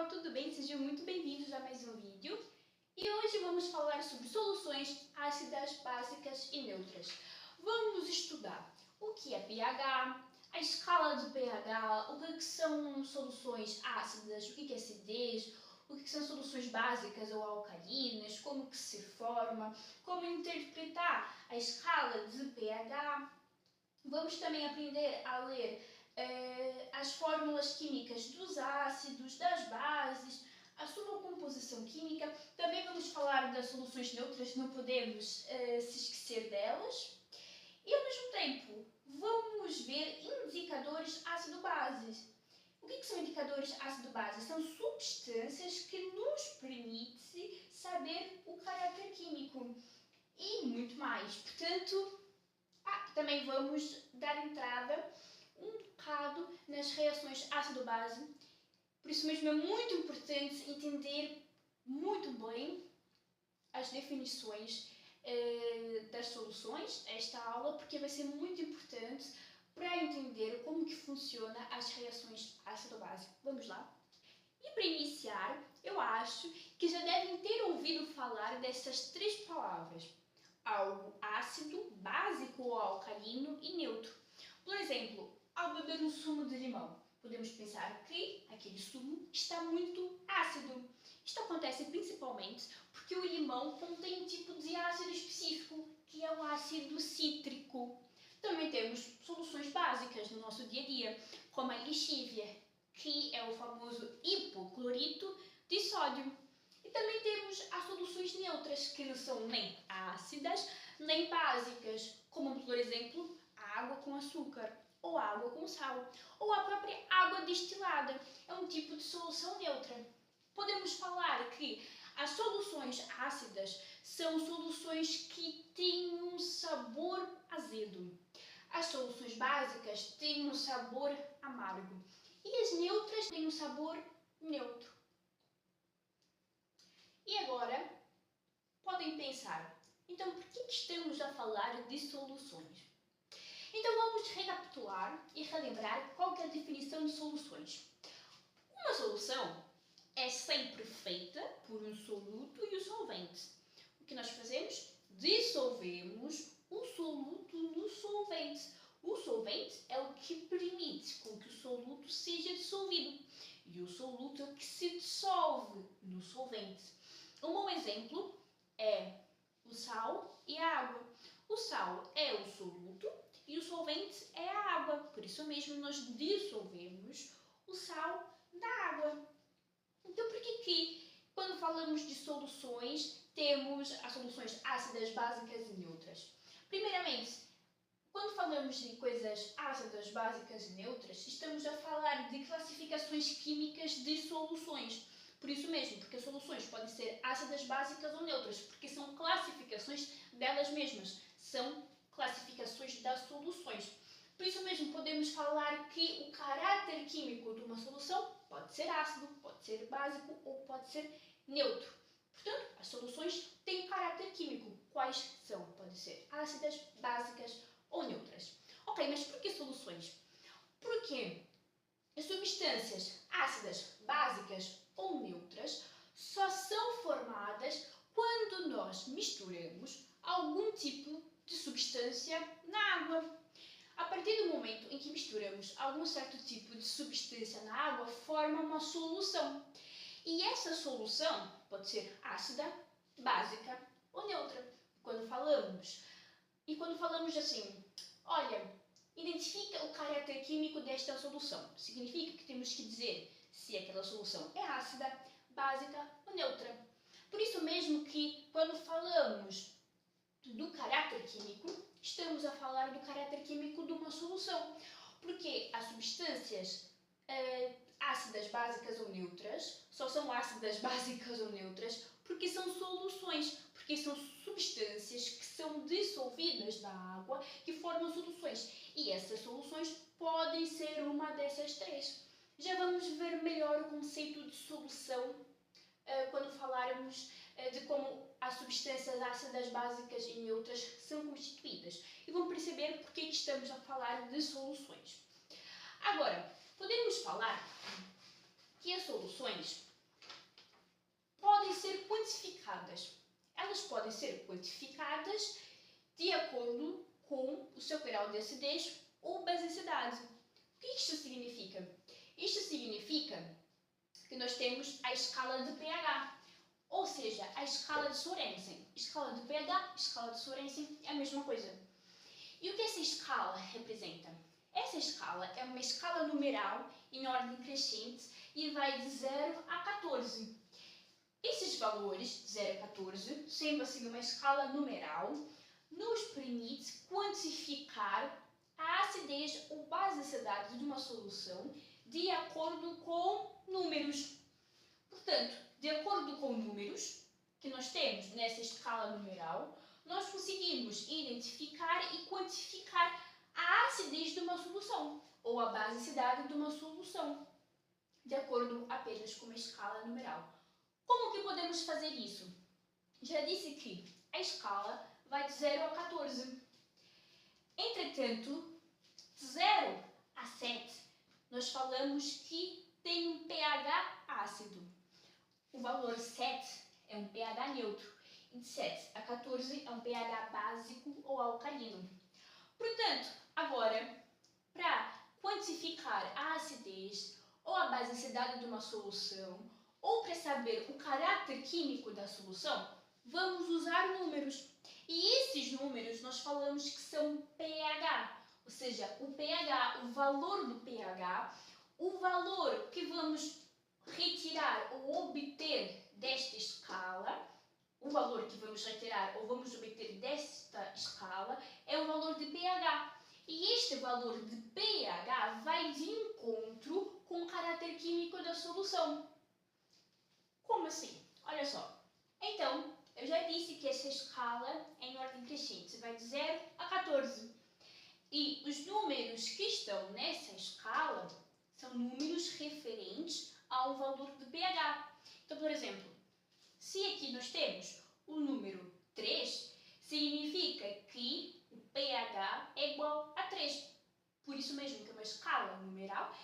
pessoal, tudo bem? Sejam muito bem-vindos a mais um vídeo. E hoje vamos falar sobre soluções ácidas, básicas e neutras. Vamos estudar o que é pH, a escala de pH, o que são soluções ácidas, o que é acidez, o que são soluções básicas ou alcalinas, como que se forma, como interpretar a escala de pH. Vamos também aprender a ler as fórmulas químicas dos ácidos, das bases, a sua composição química. Também vamos falar das soluções neutras, não podemos se esquecer delas. E ao mesmo tempo, vamos ver indicadores ácido-bases. O que são indicadores ácido-base? São substâncias que nos permitem saber o caráter químico e muito mais. Portanto, também vamos dar entrada um bocado nas reações ácido-base. Por isso mesmo é muito importante entender muito bem as definições das soluções, esta aula, porque vai ser muito importante para entender como que funciona as reações ácido-base. Vamos lá? E para iniciar, eu acho que já devem ter ouvido falar dessas três palavras: algo ácido, básico ou alcalino e neutro. Por exemplo, ao beber um sumo de limão, podemos pensar que aquele sumo está muito ácido. Isto acontece principalmente porque o limão contém um tipo de ácido específico, que é o ácido cítrico. Também temos soluções básicas no nosso dia a dia, como a lixívia, que é o famoso hipoclorito de sódio. E também temos as soluções neutras, que não são nem ácidas nem básicas, como por exemplo a água com açúcar, ou a água com sal, ou a própria água destilada. É um tipo de solução neutra. Podemos falar que as soluções ácidas são soluções que têm um sabor azedo. As soluções básicas têm um sabor amargo. E as neutras têm um sabor neutro. E agora, podem pensar, então por que estamos a falar de soluções? Então vamos recapitular e relembrar qual que é a definição de soluções. Uma solução é sempre feita por um soluto e o solvente. O que nós fazemos? Dissolvemos o soluto no solvente. O solvente é o que permite com que o soluto seja dissolvido. E o soluto é o que se dissolve no solvente. Um bom exemplo é o sal e a água. O sal é o soluto e o solvente é a água. Por isso mesmo nós dissolvemos o sal da água. Então por que quando falamos de soluções temos as soluções ácidas, básicas e neutras? Primeiramente, quando falamos de coisas ácidas, básicas e neutras, estamos a falar de classificações químicas de soluções. Por isso mesmo, porque as soluções podem ser ácidas, básicas ou neutras, porque são classificações delas mesmas, são classificações das soluções. Por isso mesmo, podemos falar que o caráter químico de uma solução pode ser ácido, pode ser básico ou pode ser neutro. Portanto, as soluções têm caráter químico. Quais são? Podem ser ácidas, básicas ou neutras. Ok, mas por que soluções? Porque as substâncias ácidas, básicas ou neutras só são formadas quando nós misturamos algum tipo de substância na água. A partir do momento em que misturamos algum certo tipo de substância na água, forma uma solução. E essa solução pode ser ácida, básica ou neutra. Quando falamos assim, olha, identifica o caráter químico desta solução. Significa que temos que dizer se aquela solução é ácida, básica ou neutra. Por isso mesmo que quando falamos do caráter químico, estamos a falar do caráter químico de uma solução. Porque as substâncias ácidas, básicas ou neutras só são ácidas, básicas ou neutras porque são soluções, porque são substâncias que são dissolvidas na água que formam soluções. E essas soluções podem ser uma dessas três. Já vamos ver melhor o conceito de solução quando falarmos de como as substâncias ácidas, básicas e neutras são constituídas. E vão perceber porque é que estamos a falar de soluções. Agora, podemos falar que as soluções ser quantificadas. Elas podem ser quantificadas de acordo com o seu grau de acidez ou basicidade. O que isto significa? Isto significa que nós temos a escala de pH, ou seja, a escala de Sorensen. Escala de pH, escala de Sorensen é a mesma coisa. E o que essa escala representa? Essa escala é uma escala numeral em ordem crescente e vai de 0 a 14. Esses valores, de 0 a 14, sendo assim uma escala numeral, nos permite quantificar a acidez ou basicidade de uma solução de acordo com números. Portanto, de acordo com números que nós temos nessa escala numeral, nós conseguimos identificar e quantificar a acidez de uma solução ou a basicidade de uma solução, de acordo apenas com uma escala numeral. Como que podemos fazer isso? Já disse que a escala vai de 0 a 14. Entretanto, de 0 a 7, nós falamos que tem um pH ácido. O valor 7 é um pH neutro e de 7 a 14 é um pH básico ou alcalino. Portanto, agora, para quantificar a acidez ou a basicidade de uma solução, ou para saber o caráter químico da solução, vamos usar números. E esses números nós falamos que são pH, ou seja, o pH, o valor do pH, o valor que vamos retirar ou obter desta escala, o valor que vamos retirar ou vamos obter desta escala é o valor de pH. E este valor de pH vai de encontro com o caráter químico da solução. Como assim? Olha só. Então, eu já disse que essa escala é em ordem crescente, vai de 0 a 14. E os números que estão nessa escala são números referentes ao valor de pH. Então, por exemplo, se aqui nós temos o número 3, significa que o pH é igual a 3. Por isso mesmo que é uma escala numeral.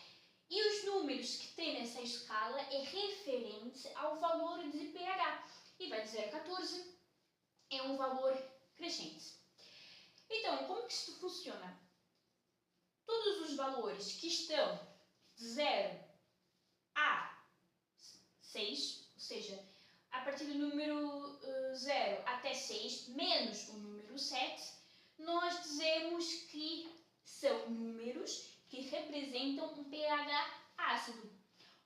E os números que tem nessa escala é referente ao valor de pH. E vai de 0 a 14, é um valor crescente. Então, como que isto funciona? Todos os valores que estão de 0 a 6, ou seja, a partir do número 0 até 6, menos o número 7, nós dizemos que são números que representam um pH ácido.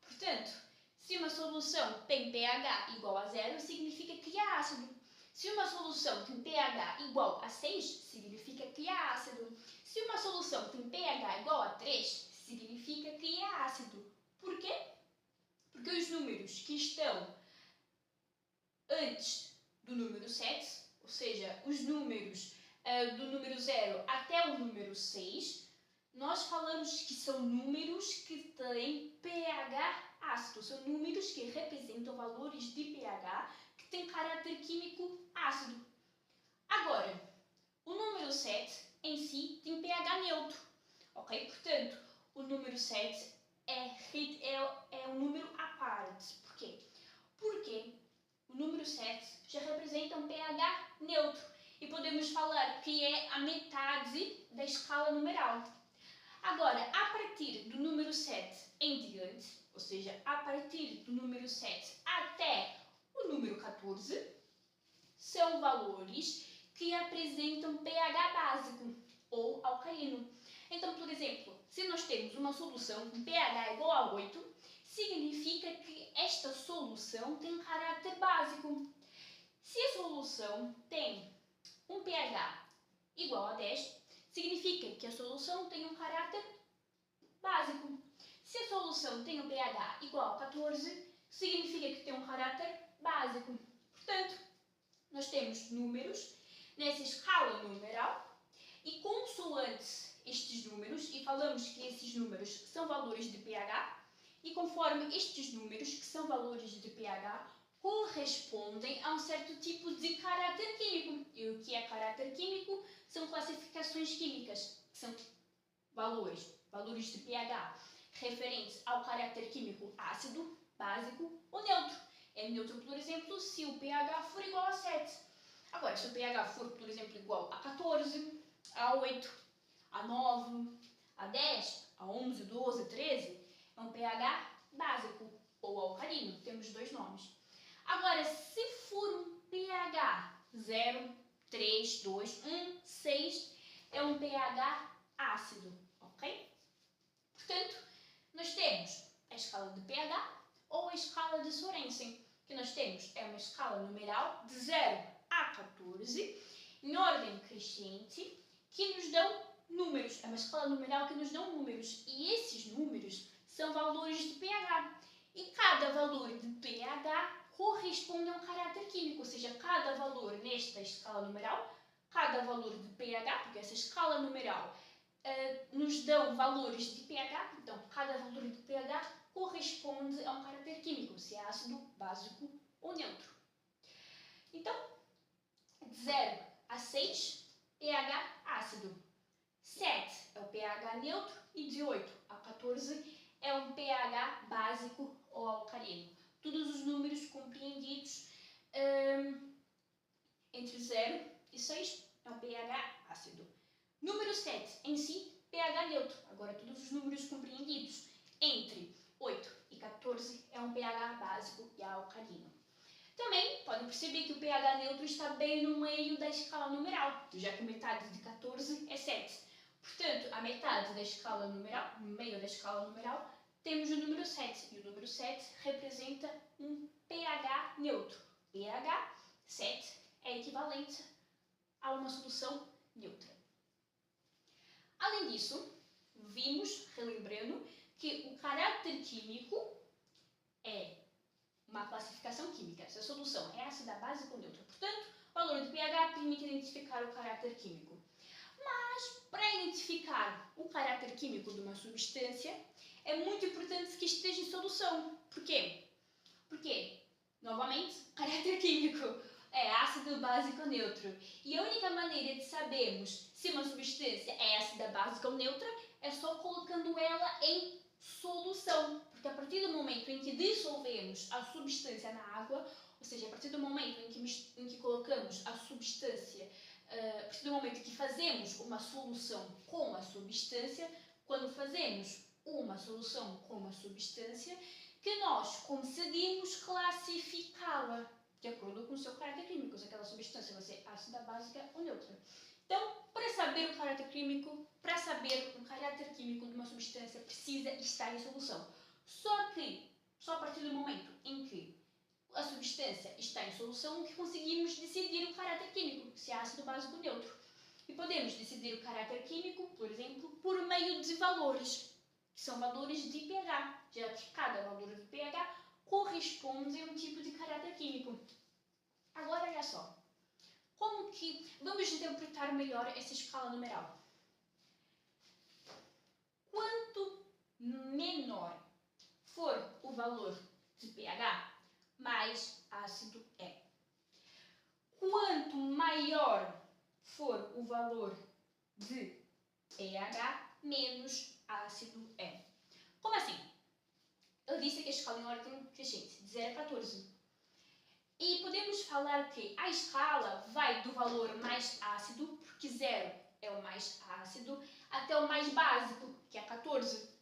Portanto, se uma solução tem pH igual a 0, significa que é ácido. Se uma solução tem pH igual a 6, significa que é ácido. Se uma solução tem pH igual a 3, significa que é ácido. Por quê? Porque os números que estão antes do número 7, ou seja, os números do número 0 até o número 6, nós falamos que são números que têm pH ácido, são números que representam valores de pH que têm caráter químico ácido. Agora, o número 7 em si tem pH neutro, ok? Portanto, o número 7 é um número à parte. Por quê? Porque o número 7 já representa um pH neutro e podemos falar que é a metade da escala numeral. Agora, a partir do número 7 em diante, ou seja, a partir do número 7 até o número 14, são valores que apresentam pH básico ou alcalino. Então, por exemplo, se nós temos uma solução com pH igual a 8, significa que esta solução tem caráter básico. Se a solução tem um pH igual a 10, significa que a solução tem um caráter básico. Se a solução tem um pH igual a 14, significa que tem um caráter básico. Portanto, nós temos números nessa escala numeral e consoante estes números, e falamos que esses números são valores de pH, e conforme estes números, que são valores de pH, correspondem a um certo tipo de caráter químico. E o que é caráter químico? São classificações químicas, que são valores de pH referentes ao caráter químico ácido, básico ou neutro. É neutro, por exemplo, se o pH for igual a 7. Agora, se o pH for, por exemplo, igual a 14, a 8, a 9, a 10, a 11, 12, 13, é um pH básico ou alcalino. Temos dois nomes. Agora, se for um pH 0, 3, 2, 1, 6, é um pH ácido, ok? Portanto, nós temos a escala de pH ou a escala de Sorensen, que nós temos é uma escala numeral de 0 a 14, em ordem crescente, que nos dão números. É uma escala numeral que nos dão números, e esses números são valores de pH. E cada valor de pH corresponde a um caráter químico, ou seja, cada valor nesta escala numeral, cada valor de pH, porque essa escala numeral nos dão valores de pH, então cada valor de pH corresponde a um caráter químico, se é ácido, básico ou neutro. Então, de 0 a 6, pH ácido. 7 é o pH neutro e de 8 a 14 é um pH básico ou alcalino. Todos os números compreendidos entre 0 e 6 é um pH ácido. Número 7 em si, pH neutro. Agora, todos os números compreendidos entre 8 e 14 é um pH básico e alcalino. Também podem perceber que o pH neutro está bem no meio da escala numeral, já que metade de 14 é 7. Portanto, a metade da escala numeral, no meio da escala numeral, temos o número 7. E o número 7 representa um pH neutro. pH 7 é equivalente a uma solução neutra. Além disso, vimos, relembrando, que o caráter químico é uma classificação química. Se a solução é ácida, básica ou neutra. Portanto, o valor de pH permite identificar o caráter químico. Mas, para identificar o caráter químico de uma substância, é muito importante que esteja em solução. Por quê? Porque, novamente, caráter químico é ácido, básico ou neutro. E a única maneira de sabermos se uma substância é ácida, básica ou neutra é só colocando ela em solução. Porque a partir do momento em que dissolvemos a substância na água, ou seja, a partir do momento em que colocamos a substância, a partir do momento em que fazemos uma solução com a substância, quando fazemos uma solução com uma substância, que nós conseguimos classificá-la de acordo com o seu caráter químico, se aquela substância vai ser ácida, básica ou neutra. Então, para saber o caráter químico, de uma substância precisa estar em solução. Só a partir do momento em que a substância está em solução que conseguimos decidir o caráter químico, se é ácido, básico ou neutro. E podemos decidir o caráter químico, por exemplo, por meio de valores, que são valores de pH, já que cada valor de pH corresponde a um tipo de caráter químico. Agora, olha só. Como que vamos interpretar melhor essa escala numeral? Quanto menor for o valor de pH, mais ácido é. Quanto maior for o valor de pH, menos ácido é. Como assim? Eu disse que a escala em ordem crescente, de 0 a 14. E podemos falar que a escala vai do valor mais ácido, porque 0 é o mais ácido, até o mais básico, que é 14.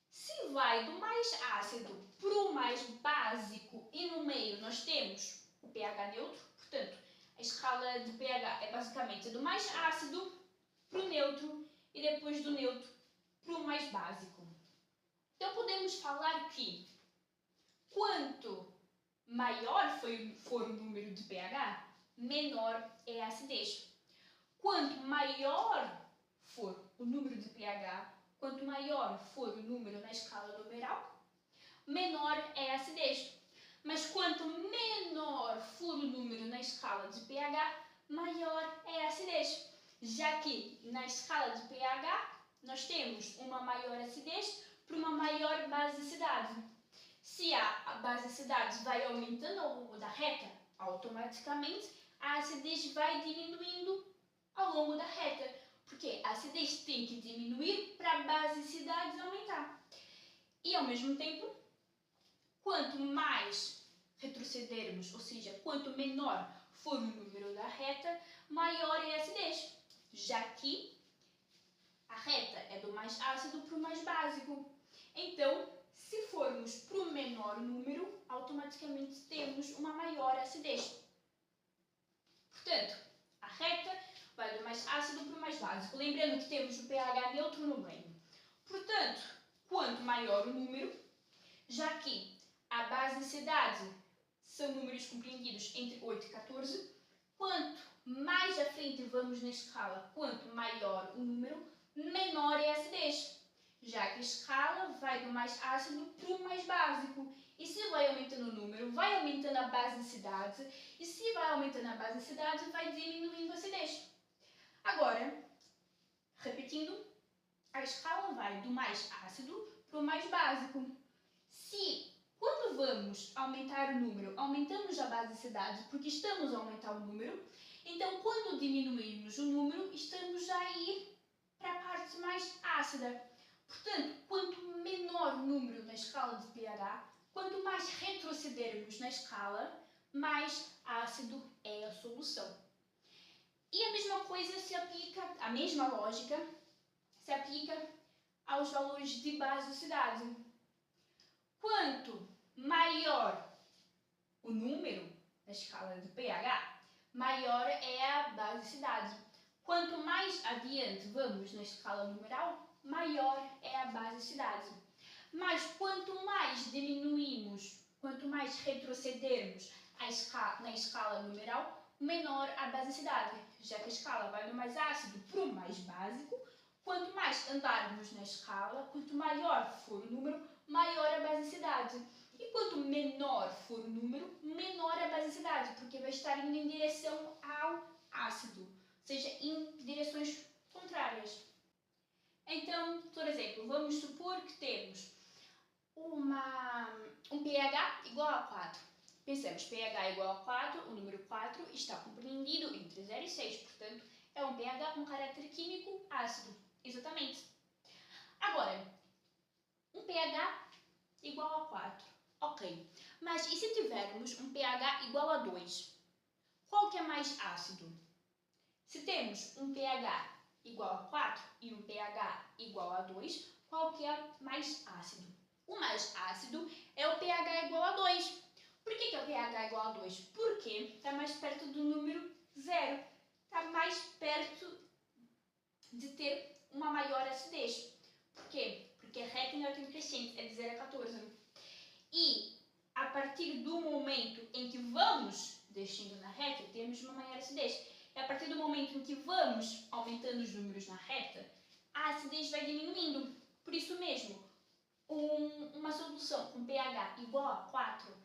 Se vai do mais ácido para o mais básico e no meio nós temos o pH neutro, portanto, a escala de pH é basicamente do mais ácido para o neutro e depois do neutro para o mais básico. Então podemos falar que quanto maior for o número de pH, menor é a acidez. Quanto maior for o número de pH, quanto maior for o número na escala numeral, menor é a acidez. Mas quanto menor for o número na escala de pH, maior é a acidez. Já que na escala de pH nós temos uma maior acidez para uma maior basicidade. Se a basicidade vai aumentando ao longo da reta, automaticamente a acidez vai diminuindo ao longo da reta, porque a acidez tem que diminuir para a basicidade aumentar. E ao mesmo tempo, quanto mais mais retrocedermos, ou seja, quanto menor for o número da reta, maior é a acidez, já que a reta é do mais ácido para o mais básico. Então, se formos para o menor número, automaticamente temos uma maior acidez. Portanto, a reta vai do mais ácido para o mais básico. Lembrando que temos o pH neutro no meio. Portanto, quanto maior o número, já que a basicidade são números compreendidos entre 8 e 14, quanto mais à frente vamos na escala, quanto maior o número, menor é a acidez, já que a escala vai do mais ácido para o mais básico. E se vai aumentando o número, vai aumentando a basicidade, e se vai aumentando a basicidade, vai diminuindo a acidez. Agora, repetindo, a escala vai do mais ácido para o mais básico. Se quando vamos aumentar o número, aumentamos a basicidade porque estamos a aumentar o número, então quando diminuirmos o número, estamos a ir para a parte mais ácida. Portanto, quanto menor o número na escala de pH, quanto mais retrocedermos na escala, mais ácido é a solução. E a mesma coisa se aplica, a mesma lógica se aplica aos valores de basicidade. Quanto maior o número na escala de pH, maior é a basicidade. Quanto mais adiante vamos na escala numeral, maior é a basicidade. Mas quanto mais diminuímos, quanto mais retrocedermos na escala numeral, menor a basicidade, já que a escala vai do mais ácido para o mais básico. Quanto mais andarmos na escala, quanto maior for o número, maior a basicidade. E quanto menor for o número, menor a basicidade, porque vai estar indo em direção ao ácido, ou seja, em direções contrárias. Então, por exemplo, vamos supor que temos um pH igual a 4. Pensamos, pH igual a 4, o número 4 está compreendido entre 0 e 6, portanto, é um pH com caráter químico ácido. Exatamente. Agora, um pH igual a 4. Ok. Mas e se tivermos um pH igual a 2? Qual que é mais ácido? Se temos um pH igual a 4 e um pH igual a 2, qual que é mais ácido? O mais ácido é o pH igual a 2. Por que é o pH igual a 2? Porque está mais perto do número 0. Está mais perto de ter uma maior acidez. Por quê? Porque a reta em ordem crescente é de 0 a 14. E a partir do momento em que vamos descendo na reta, temos uma maior acidez. E a partir do momento em que vamos aumentando os números na reta, a acidez vai diminuindo. Por isso mesmo, uma solução com pH igual a 4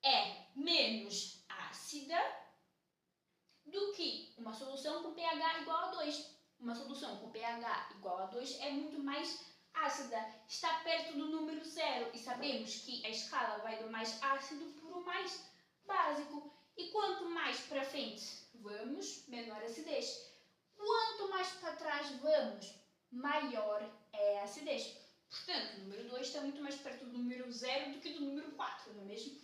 é menos ácida do que uma solução com pH igual a 2. Uma solução com pH igual a 2 é muito mais ácida, está perto do número 0 e sabemos que a escala vai do mais ácido para o mais básico. E quanto mais para frente vamos, menor acidez. Quanto mais para trás vamos, maior é a acidez. Portanto, o número 2 está muito mais perto do número 0 do que do número 4, não é mesmo?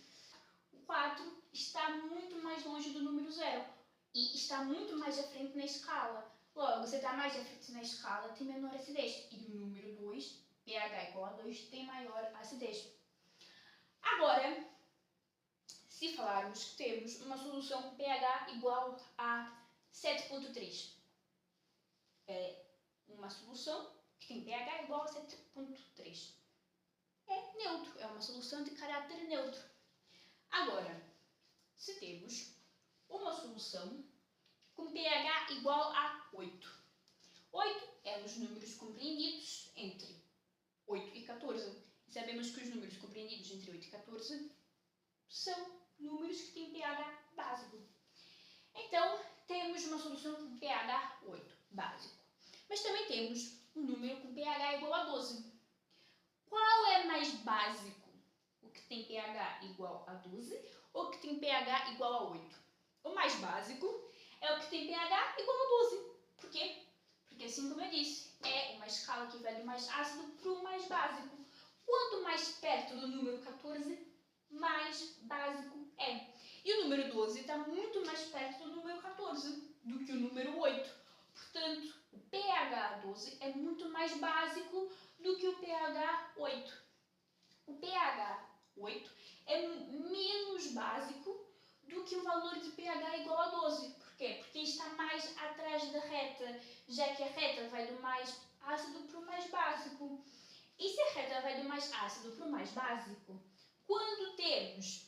O 4 está muito mais longe do número 0 e está muito mais à frente na escala. Logo, você está mais à frente na escala, tem menor acidez. E o número 2, pH igual a 2, tem maior acidez. Agora, se falarmos que temos uma solução com pH igual a 7,3, é uma solução que tem pH igual a 7,3. É neutro, é uma solução de caráter neutro. Agora, se temos uma solução com pH igual a 8. 8 é os números compreendidos entre 8 e 14. E sabemos que os números compreendidos entre 8 e 14 são números que têm pH básico. Então, temos uma solução com pH 8, básico. Mas também temos um número com pH igual a 12. Qual é mais básico? O que tem pH igual a 12 ou o que tem pH igual a 8? O mais básico é o que tem pH igual a 12. Por quê? Porque, assim como eu disse, é uma escala que vai do mais ácido para o mais básico. Quanto mais perto do número 14, mais básico é. E o número 12 está muito mais perto do número 14 do que o número 8. Portanto, o pH 12 é muito mais básico do que o pH 8. O pH 8 é menos básico do que o valor de pH igual a 12. Por quê? Porque está mais atrás da reta, já que a reta vai do mais ácido para o mais básico. E se a reta vai do mais ácido para o mais básico, quando temos,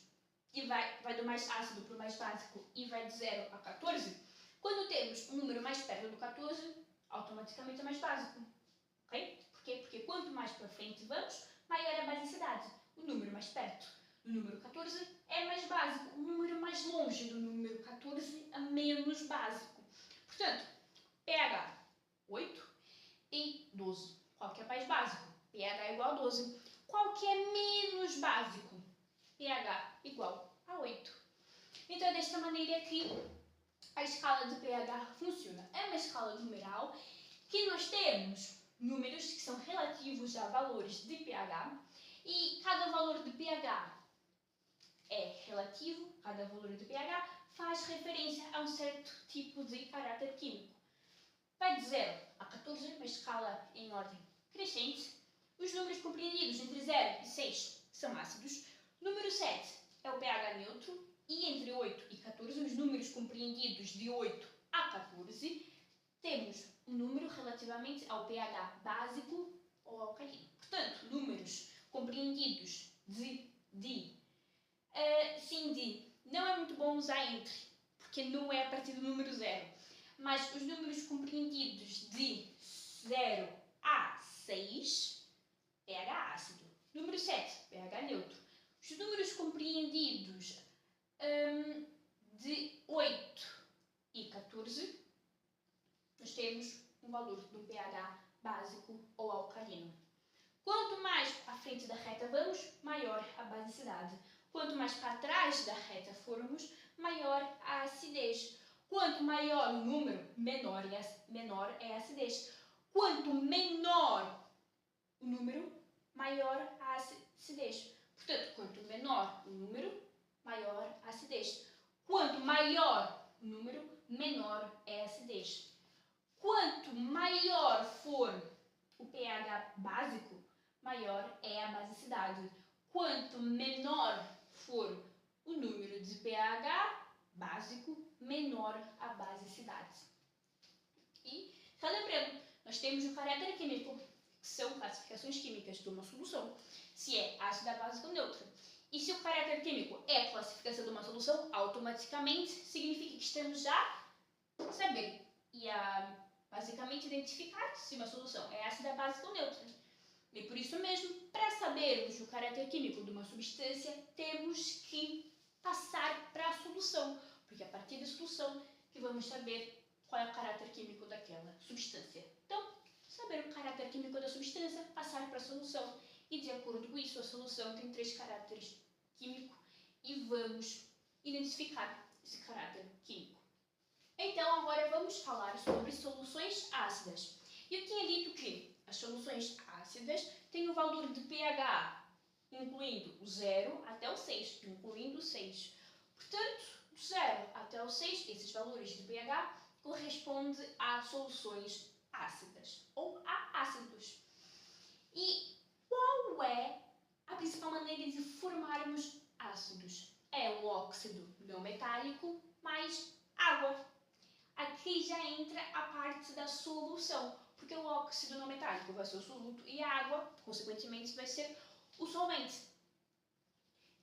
e vai do mais ácido para o mais básico e vai de 0 a 14, quando temos um número mais perto do 14, automaticamente é mais básico. Ok? Por quê? Porque quanto mais para frente vamos, maior é a basicidade. O número mais perto do número 14 é mais básico. O número mais longe do número 14 é menos básico. Portanto, pH 8 e 12. Qual que é mais básico? pH igual a 12. Qual que é menos básico? pH igual a 8. Então, é desta maneira que a escala de pH funciona. É uma escala numeral que nós temos números que são relativos a valores de pH e cada valor de pH é relativo, cada valor de pH faz referência a um certo tipo de caráter químico. Vai de 0 a 14, uma escala em ordem crescente. Os números compreendidos entre 0 e 6 são ácidos. Número 7 é o pH neutro. E entre 8 e 14, os números compreendidos de 8 a 14, temos um número relativamente ao pH básico ou alcalino. Portanto, números compreendidos de não é muito bom usar entre, porque não é a partir do número 0. Mas os números compreendidos de 0 a 6, pH ácido. Número 7, pH neutro. Os números compreendidos de 8 e 14, nós temos um valor de um pH básico ou alcalino. Quanto mais à frente da reta vamos, maior a basicidade. Quanto mais para trás da reta formos, maior a acidez. Quanto maior o número, menor é a acidez. Quanto menor o número, maior a acidez. Portanto, quanto menor o número, maior a acidez. Quanto maior o número, menor é a acidez. Quanto maior for o pH básico, maior é a basicidade. Quanto menor for o número de pH básico, menor a basicidade. E, relembrando, nós temos o caráter químico, que são classificações químicas de uma solução, se é ácida, básica ou neutra. E se o caráter químico é a classificação de uma solução, automaticamente significa que estamos já a saber e a basicamente identificar se uma solução é ácida, básica ou neutra. E por isso mesmo, para sabermos o caráter químico de uma substância, temos que passar para a solução, porque é a partir da solução que vamos saber qual é o caráter químico daquela substância. Então, saber o caráter químico da substância, passar para a solução. E de acordo com isso, a solução tem 3 caráteres químicos e vamos identificar esse caráter químico. Então, agora vamos falar sobre soluções ácidas. Eu tinha dito que as soluções ácidas têm o valor de pH, incluindo o 0 até o 6, incluindo o 6. Portanto, do 0 até o 6, esses valores de pH correspondem a soluções ácidas ou a ácidos. E qual é a principal maneira de formarmos ácidos? É o óxido não metálico mais água. Aqui já entra a parte da solução, porque o óxido não metálico vai ser o soluto e a água, consequentemente, vai ser o solvente.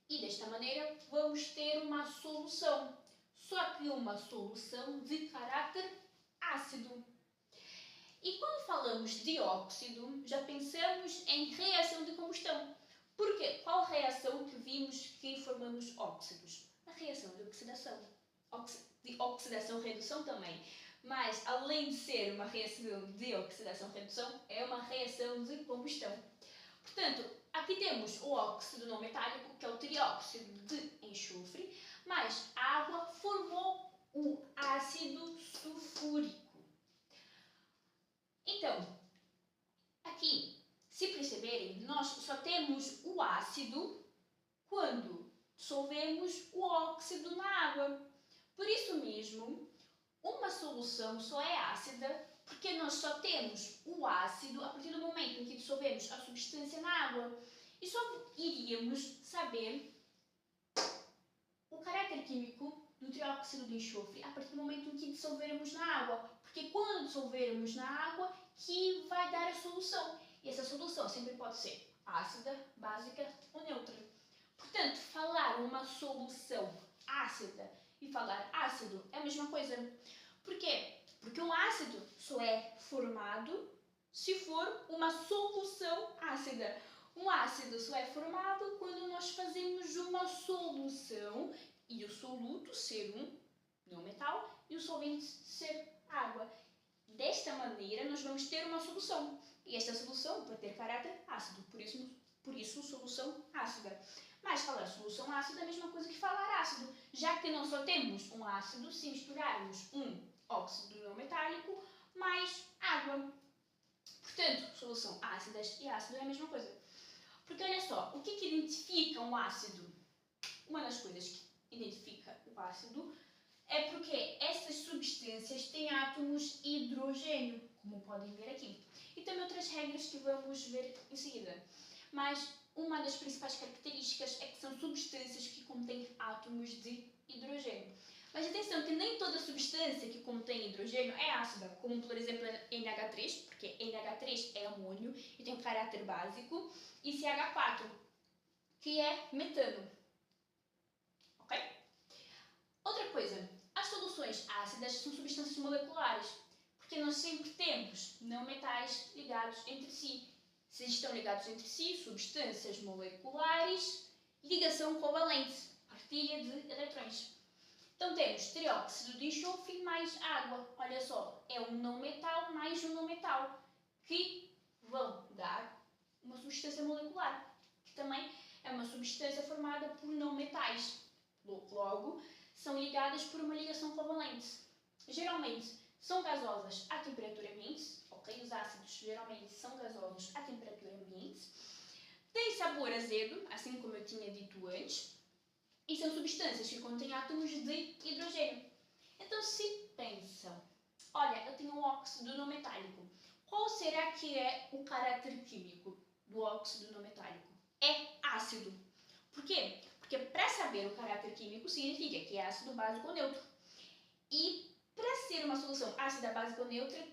E desta maneira vamos ter uma solução, só que uma solução de caráter ácido. E quando falamos de óxido, já pensamos em reação de combustão. Porque qual reação que vimos que formamos óxidos? A reação de oxidação. De oxidação-redução também. Mas, além de ser uma reação de oxidação-redução, é uma reação de combustão. Portanto, aqui temos o óxido não metálico, que é o trióxido de enxofre, mas a água formou o ácido sulfúrico. Então, aqui, se perceberem, nós só temos o ácido quando dissolvemos o óxido na água. Por isso mesmo, uma solução só é ácida porque nós só temos o ácido a partir do momento em que dissolvemos a substância na água. E só iríamos saber o caráter químico do trióxido de enxofre a partir do momento em que dissolvermos na água. Porque quando dissolvermos na água, que vai dar a solução. E essa solução sempre pode ser ácida, básica ou neutra. Portanto, falar uma solução ácida e falar ácido é a mesma coisa. Por quê? Porque um ácido só é formado se for uma solução ácida. Um ácido só é formado quando nós fazemos uma solução e o soluto ser um não metal e o solvente ser água. Desta maneira, nós vamos ter uma solução. E esta solução vai ter caráter ácido, por isso solução ácida. Mas falar solução ácida é a mesma coisa que falar ácido, já que não só temos um ácido se misturarmos um óxido não metálico mais água. Portanto, solução ácidas e ácido é a mesma coisa. Porque olha só, o que identifica um ácido? Uma das coisas que identifica o ácido é porque essas substâncias têm átomos hidrogênio, como podem ver aqui. E também outras regras que vamos ver em seguida. Mas uma das principais características é que são substâncias que contêm átomos de hidrogênio. Mas atenção que nem toda substância que contém hidrogênio é ácida, como por exemplo NH3, porque NH3 é amônio e tem um caráter básico, e CH4, que é metano. Ok? Outra coisa, as soluções ácidas são substâncias moleculares, porque nós sempre temos não metais ligados entre si. Se estão ligados entre si, substâncias moleculares, ligação covalente, partilha de eletrões. Então temos trióxido de enxofre mais água. Olha só, é um não metal mais um não metal, que vão dar uma substância molecular, que também é uma substância formada por não metais. Logo, são ligadas por uma ligação covalente. Geralmente são gasosas a temperatura ambiente, ok? Os ácidos geralmente são gasosos a temperatura ambiente. Têm sabor azedo, assim como eu tinha dito antes, e são substâncias que contêm átomos de hidrogênio. Então, se pensam, olha, eu tenho um óxido não metálico, qual será que é o caráter químico do óxido não metálico? É ácido. Por quê? Porque para saber o caráter químico significa que é ácido, básico ou neutro. E para ser uma solução ácida, básica ou neutra,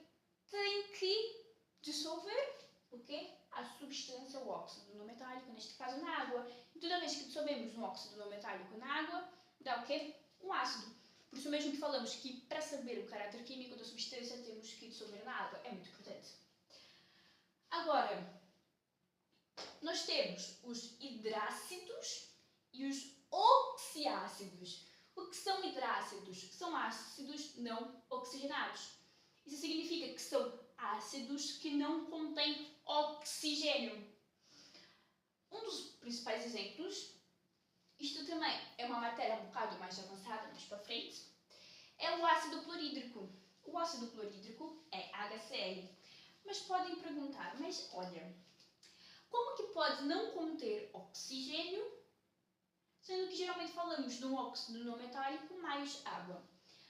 tem que dissolver o quê? A substância, o óxido não metálico, neste caso na água. E toda vez que dissolvemos um óxido não metálico na água, dá o quê? Um ácido. Por isso mesmo que falamos que para saber o caráter químico da substância temos que dissolver na água. É muito importante. Agora, nós temos os hidrácidos e os oxiácidos. O que são hidrácidos? São ácidos não oxigenados. Isso significa que são ácidos que não contêm oxigênio. Um dos principais exemplos, isto também é uma matéria um bocado mais avançada, mais para frente, é o ácido clorídrico. O ácido clorídrico é HCl. Mas podem perguntar, mas olha, como que pode não conter oxigênio, sendo que geralmente falamos de um óxido não metálico mais água?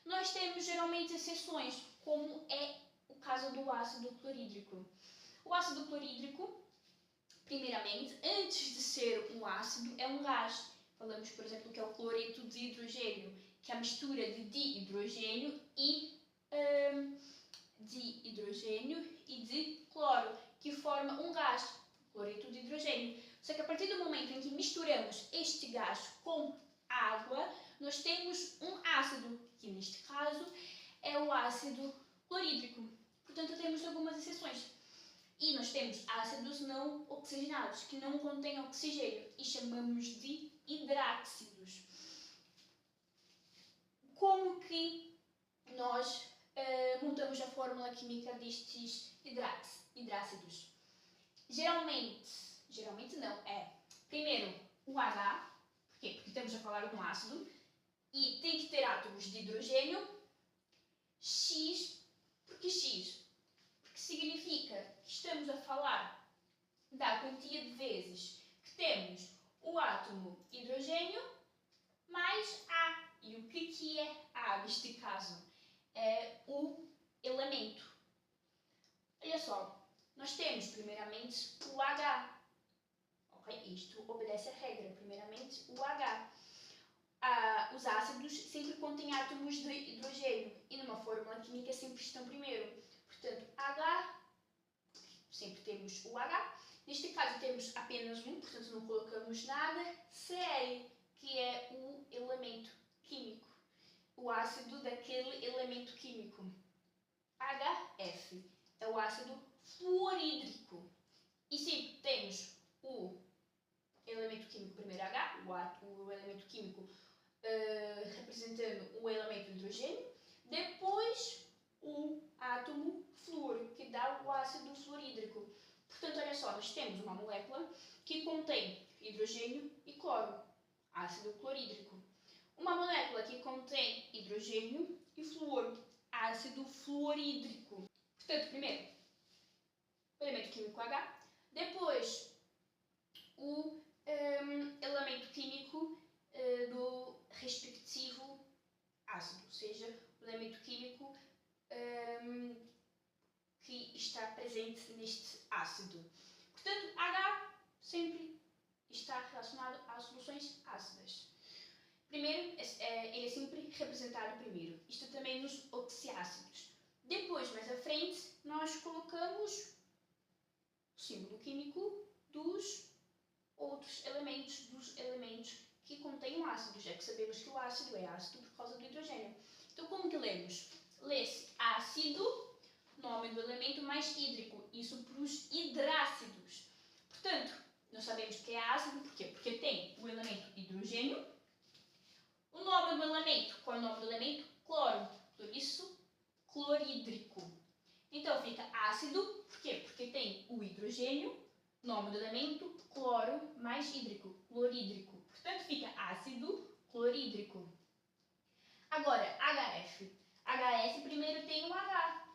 Nós temos geralmente exceções, como é o caso do ácido clorídrico. O ácido clorídrico, primeiramente, antes de ser um ácido, é um gás. Falamos, por exemplo, que é o cloreto de hidrogênio, que é a mistura de dihidrogênio e de cloro, que forma um gás, cloreto de hidrogênio. Só que a partir do momento em que misturamos este gás com água, nós temos um ácido, que neste caso é o ácido clorídrico. Portanto, temos algumas exceções. E nós temos ácidos não oxigenados, que não contêm oxigênio, e chamamos de hidráxidos. Como que nós montamos a fórmula química destes hidráxidos? Geralmente não, primeiro o H, porquê? Porque estamos a falar de um ácido, e tem que ter átomos de hidrogênio, X, porque significa que estamos a falar da quantia de vezes que temos o átomo hidrogênio neste caso, é o elemento. Olha só, nós temos primeiramente o H. Ok? Isto obedece à regra. Primeiramente o H. Os ácidos sempre contêm átomos de hidrogênio e numa fórmula química sempre estão primeiro. Portanto, H, sempre temos o H. Neste caso temos apenas um, portanto não colocamos nada. Cl, que é o elemento químico, o ácido daquele elemento químico. HF é o ácido fluorídrico. E sempre temos o elemento químico primeiro H, o elemento químico representando o elemento hidrogênio, depois o átomo flúor, que dá o ácido fluorídrico. Portanto, olha só, nós temos uma molécula que contém hidrogênio e cloro, ácido clorídrico. Uma molécula que contém hidrogênio e flúor, ácido fluorídrico. Portanto, primeiro, o elemento químico H, depois o elemento químico do respectivo ácido, ou seja, o elemento químico que está presente neste ácido. Portanto, H sempre está relacionado às soluções ácidas. Primeiro, ele é sempre representado primeiro. Isto também nos oxiácidos. Depois, mais à frente, nós colocamos o símbolo químico dos outros elementos, que contêm um ácido, já que sabemos que o ácido é ácido por causa do hidrogênio. Então, como que lemos? Lê-se ácido, nome do elemento, mais hídrico. Isso para os hidrácidos. Portanto, nós sabemos que é ácido, por quê? Porque tem o elemento hidrogênio. O nome do elemento, qual é o nome do elemento? Cloro. Por isso, clorídrico. Então, fica ácido, por quê? Porque tem o hidrogênio, nome do elemento, cloro, mais hídrico, clorídrico. Portanto, fica ácido clorídrico. Agora, HF. HF primeiro tem um H.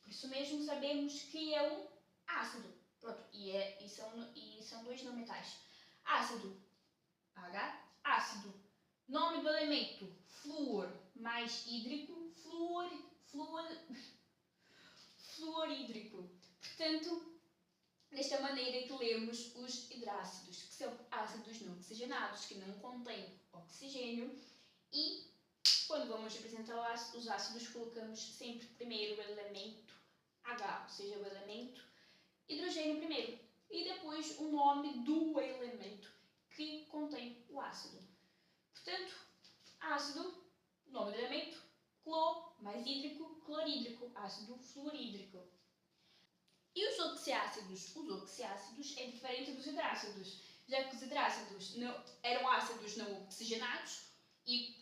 Por isso mesmo sabemos que é um ácido. Pronto, e são dois não metais. Ácido, H, ácido. Nome do elemento, flúor, mais hídrico, fluorídrico. Portanto, desta maneira que lemos os hidrácidos, que são ácidos não oxigenados, que não contêm oxigênio, e quando vamos representar os ácidos, colocamos sempre primeiro o elemento H, ou seja, o elemento hidrogênio primeiro, e depois o nome do elemento que contém o ácido. Portanto, ácido, nome do elemento, cloro, mais hídrico, clorídrico, ácido fluorídrico. E os oxiácidos? Os oxiácidos é diferente dos hidrácidos, já que os hidrácidos eram ácidos não oxigenados e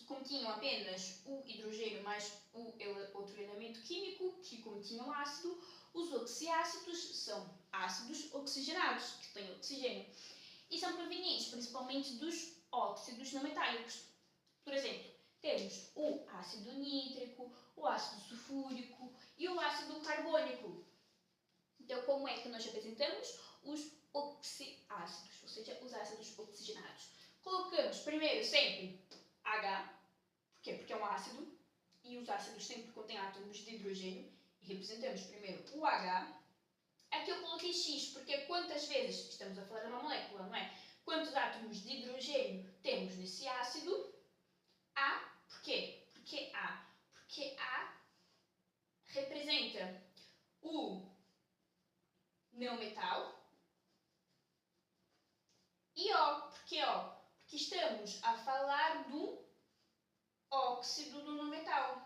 continham apenas o hidrogênio mais o outro elemento químico que continha o ácido. Os oxiácidos são ácidos oxigenados, que têm oxigênio, e são provenientes principalmente dos óxidos não metálicos. Por exemplo, temos o ácido nítrico, o ácido sulfúrico e o ácido carbônico. Então, como é que nós apresentamos? Os oxiácidos, ou seja, os ácidos oxigenados. Colocamos primeiro sempre H, por quê? Porque é um ácido, e os ácidos sempre contêm átomos de hidrogênio, e representamos primeiro o H. Aqui eu coloquei X, porque quantas vezes, estamos a falar de uma molécula, não é? Quantos átomos de hidrogênio temos nesse ácido? A, por quê? Porque A representa o não metal. E O, por que O? Porque estamos a falar do óxido do não metal.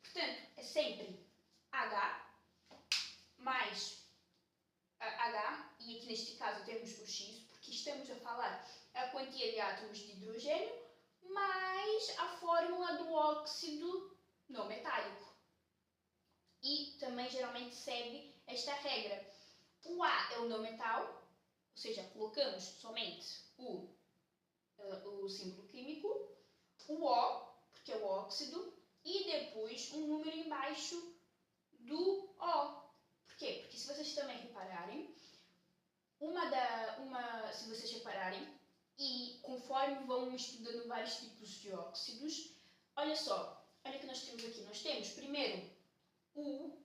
Portanto, é sempre H mais H, e aqui neste caso temos o X, porque estamos a falar a quantia de átomos de hidrogênio mais a fórmula do óxido não metálico. E também geralmente segue esta regra. O A é o não metal, ou seja, colocamos somente o símbolo químico, o O, porque é o óxido, e depois um número embaixo do O. Por quê? Porque se vocês também repararem, se vocês repararem, e conforme vão estudando vários tipos de óxidos, olha só, olha o que nós temos aqui. Nós temos primeiro o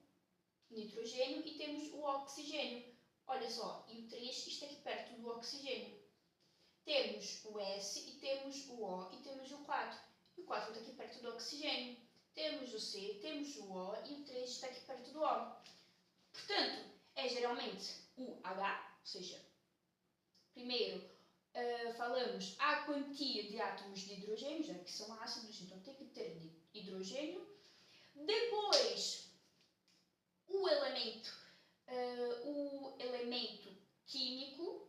nitrogênio e temos o oxigênio. Olha só, e o 3 está aqui perto do oxigênio. Temos o S e temos o O e temos o 4. E o 4 está aqui perto do oxigênio. Temos o C, temos o O e o 3 está aqui perto do O. Portanto, é geralmente o H, ou seja, primeiro falamos a quantia de átomos de hidrogênio, já que são ácidos, então tem que ter hidrogênio. Depois, o elemento químico,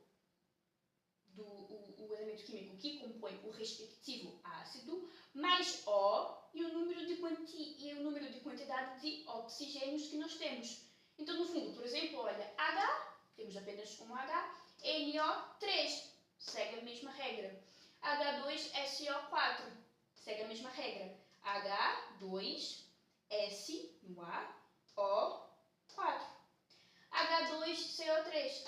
o elemento químico que compõe o respectivo ácido, mais O e o número de quantidade de oxigênios que nós temos. Então, no fundo, por exemplo, olha, H, temos apenas um H, NO3, segue a mesma regra. H2SO4, segue a mesma regra. H2S no A, O4. H2CO3,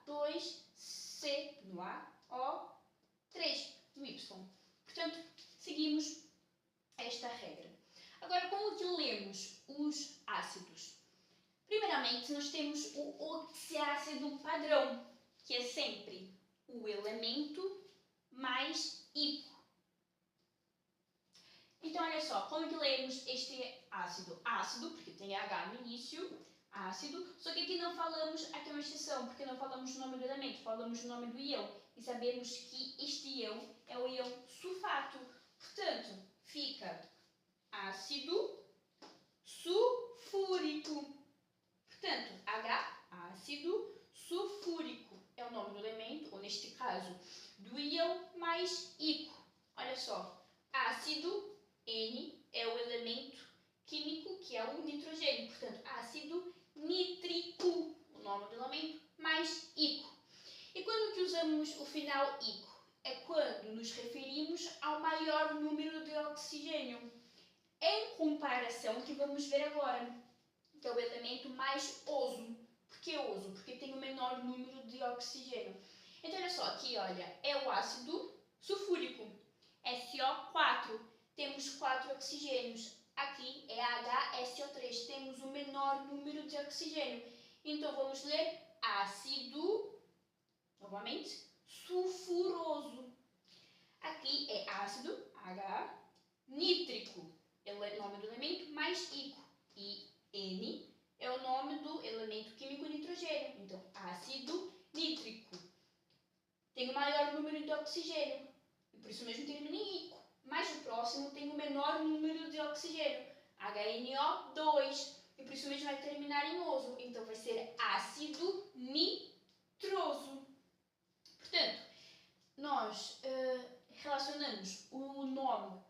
H2C no A, O3 no Y. Portanto, seguimos esta regra. Agora, como que lemos os ácidos? Primeiramente, nós temos o oxiácido padrão, que é sempre o elemento mais íquo. Então, olha só, como que lemos este ácido? Ácido, porque tem H no início, ácido, só que aqui não falamos, aqui é uma exceção, porque não falamos o nome do elemento, falamos o nome do íon. E sabemos que este íon é o íon sulfato. Portanto, fica ácido sulfúrico. Portanto, H, ácido sulfúrico, é o nome do elemento, ou neste caso, do íon mais íquo. Olha só, ácido, N, é o elemento químico que é o nitrogênio. Portanto, ácido nítrico, o nome do elemento mais íquo. E quando que usamos o final íquo? É quando nos referimos ao maior número de oxigênio. Em comparação, que vamos ver agora, que é o elemento mais oso. Por que oso? Porque tem o menor número de oxigênio. Então, olha só, aqui, olha, é o ácido sulfúrico, SO4. Temos 4 oxigênios. Aqui é HSO3, temos o menor número de oxigênio. Então, vamos ler ácido, novamente, sulfuroso. Aqui é ácido, H, nítrico, é o nome do elemento mais íquo. E N é o nome do elemento químico nitrogênio. Então, ácido nítrico. Tem o maior número de oxigênio, e por isso mesmo termina em íquo. Mas o próximo tem o menor número de oxigênio, HNO2, e por isso mesmo vai terminar em oso. Então, vai ser ácido nitroso. Portanto, nós relacionamos o nome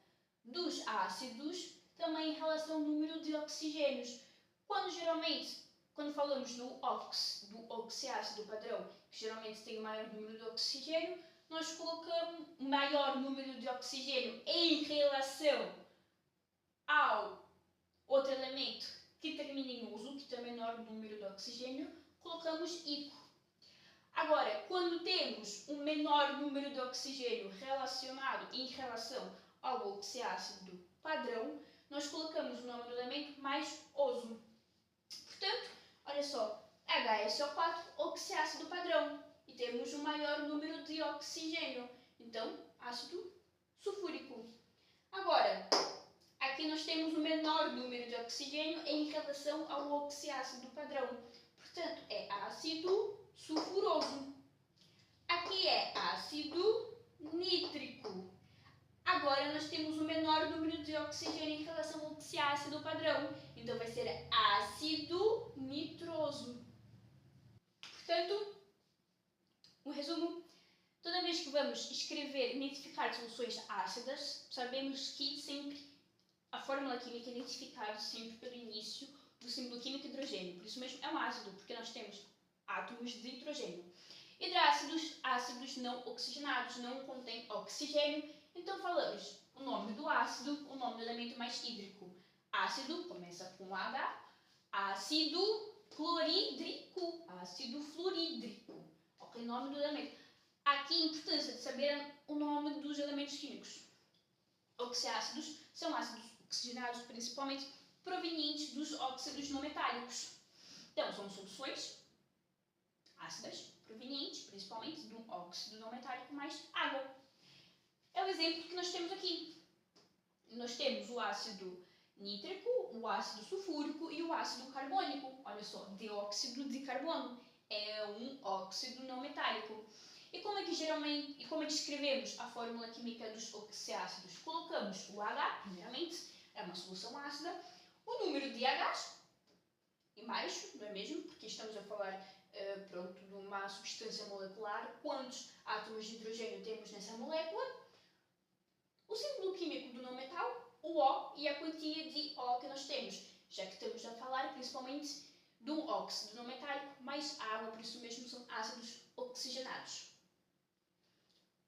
dos ácidos também em relação ao número de oxigênios. Quando falamos do oxiácido padrão, que geralmente tem o maior número de oxigênio, nós colocamos o maior número de oxigênio em relação ao outro elemento que termina em uso, que tem o menor número de oxigênio, colocamos íquo. Agora, quando temos um menor número de oxigênio relacionado em relação ao oxiácido padrão, nós colocamos o nome do elemento mais oso. Portanto, olha só, HSO4, oxiácido padrão, e temos o maior número de oxigênio, então, ácido sulfúrico. Agora, aqui nós temos o menor número de oxigênio em relação ao oxiácido padrão, portanto, é ácido sulfuroso. Aqui é ácido nítrico. Agora nós temos o menor número de oxigênio em relação ao oxiácido padrão, então vai ser ácido nitroso. Portanto, um resumo, toda vez que vamos escrever, identificar soluções ácidas, sabemos que sempre a fórmula química é identificada sempre pelo início do símbolo químico hidrogênio. Por isso mesmo é um ácido, porque nós temos átomos de hidrogênio. Hidrácidos, ácidos não oxigenados, não contêm oxigênio. Então falamos o nome do ácido, o nome do elemento mais hídrico. Ácido começa com H, ácido clorídrico, ácido fluorídrico. Ok, nome do elemento. Aqui a importância de saber o nome dos elementos químicos. oxiácidos são ácidos oxigenados principalmente provenientes dos óxidos não metálicos. Então, são soluções ácidas provenientes principalmente de um óxido não metálico mais água. É o exemplo que nós temos aqui. Nós temos o ácido nítrico, o ácido sulfúrico e o ácido carbônico. Olha só, dióxido de carbono é um óxido não metálico. E como é que escrevemos a fórmula química dos oxiácidos? Colocamos o H, primeiramente, é uma solução ácida, o número de Hs e mais, não é mesmo? Porque estamos a falar de uma substância molecular, quantos átomos de hidrogênio temos nessa molécula, o símbolo químico do não metal, o O e a quantia de O que nós temos, já que estamos a falar principalmente de um óxido não metálico mais água, por isso mesmo são ácidos oxigenados.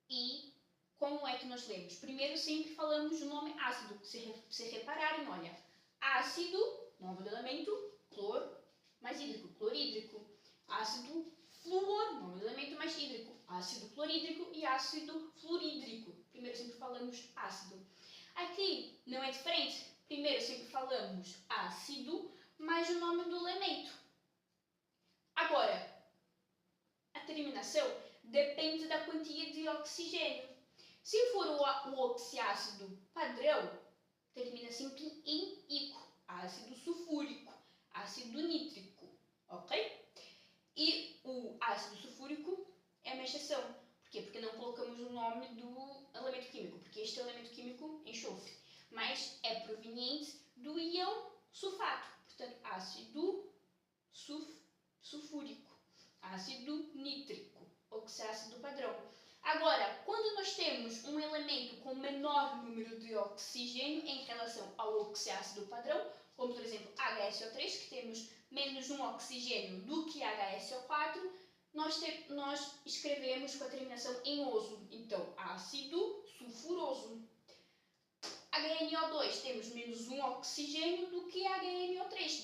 E como é que nós lemos? Primeiro sempre falamos do nome ácido. Se repararem, olha, ácido, nome do elemento, cloro, mais hídrico, clorídrico. Ácido flúor, nome do elemento mais hídrico, ácido clorídrico e ácido fluorídrico. Primeiro sempre falamos ácido. Aqui não é diferente. Primeiro sempre falamos ácido, mais o nome do elemento. Agora, a terminação depende da quantia de oxigênio. Se for o oxiácido padrão, termina sempre em ico, ácido sulfúrico, ácido nítrico, ok? E o ácido sulfúrico é uma exceção. Por quê? Porque não colocamos o nome do elemento químico, porque este é o elemento químico enxofre, mas é proveniente do íon sulfato, portanto, ácido sulfúrico, ácido nítrico, oxiácido padrão. Agora, quando nós temos um elemento com menor número de oxigênio em relação ao oxiácido padrão, como por exemplo HSO3, que temos menos um oxigênio do que HSO4, nós escrevemos com a terminação em oso. Então, ácido sulfuroso. HNO2 temos menos um oxigênio do que HNO3,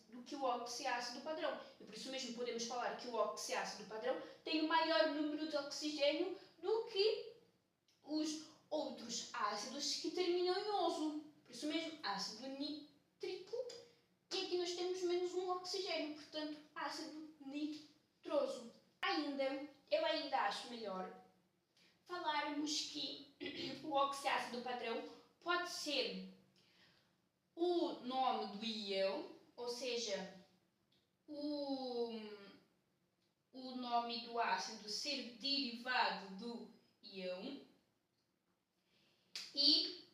do que o oxiácido padrão. E por isso mesmo podemos falar que o oxiácido padrão tem o maior número de oxigênio do que os outros ácidos que terminam em oso. Por isso mesmo, ácido nítrico. E aqui nós temos menos um oxigênio, portanto, ácido nitroso. Eu ainda acho melhor falarmos que o oxiácido padrão pode ser o nome do íon, ou seja, o nome do ácido ser derivado do íon e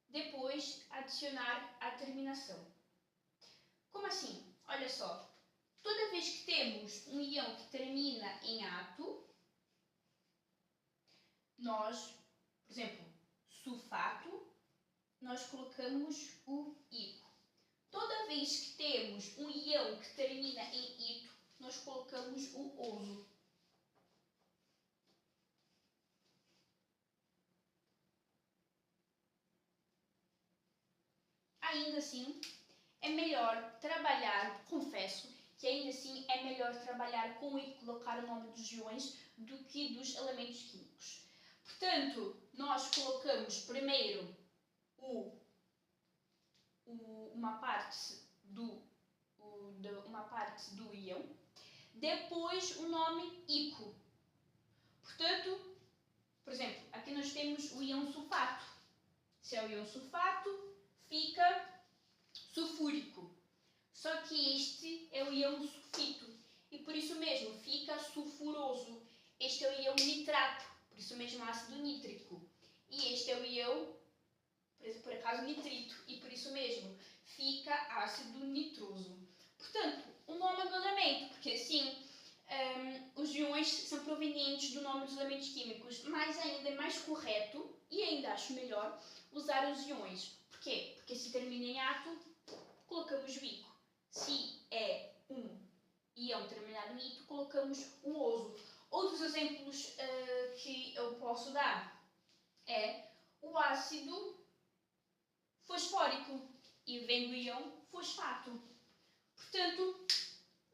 depois adicionar a terminação. Como assim? Olha só, toda vez que temos um íon que termina em ato, nós, por exemplo, sulfato, nós colocamos o ico. Toda vez que temos um íon que termina em ito, nós colocamos o oso. Ainda assim, é melhor trabalhar, confesso, que ainda assim é melhor trabalhar com e colocar o nome dos íons do que dos elementos químicos. Portanto, nós colocamos primeiro uma parte do íon, depois o nome ico. Portanto, por exemplo, aqui nós temos o íon sulfato. Se é o íon sulfato, fica sulfúrico. Só que este é o íon sulfito e por isso mesmo fica sulfuroso. Este é o íon nitrato, por isso mesmo ácido nítrico. E este é o íon, por acaso, nitrito e por isso mesmo fica ácido nitroso. Portanto, o nome do elemento, porque assim os íons são provenientes do nome dos elementos químicos, mas ainda é mais correto e ainda acho melhor usar os íons. Porquê? Porque se termina em ato, colocamos o ico. Se é um íon terminado em ito, colocamos o oso. Outros exemplos que eu posso dar é o ácido fosfórico e vem do íon fosfato. Portanto,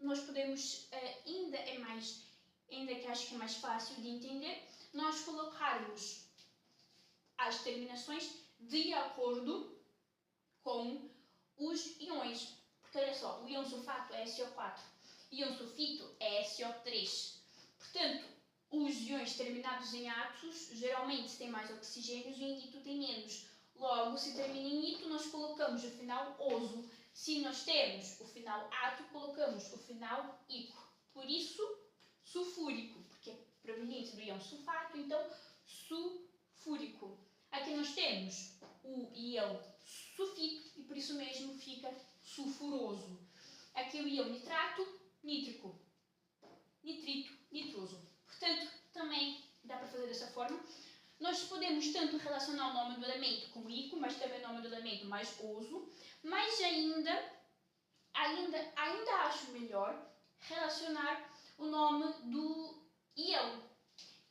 nós podemos, ainda que acho que é mais fácil de entender, nós colocarmos as terminações de acordo com os íons. Porque olha só, o íon sulfato é SO4, o íon sulfito é SO3. Portanto, os íons terminados em átos geralmente têm mais oxigênios e em ito tem menos. Logo, se termina em ito, nós colocamos o final oso. Se nós temos o final ato, colocamos o final ico. Por isso, sulfúrico, porque é proveniente do íon sulfato, então sulfúrico. Aqui nós temos o íon sulfito e por isso mesmo fica sulfuroso. Aqui o íon nitrato, nítrico, nitrito, nitroso. Portanto, também dá para fazer dessa forma. Nós podemos tanto relacionar o nome do elemento com ico, mas também o nome do elemento mais oso, mas ainda acho melhor relacionar o nome do íon.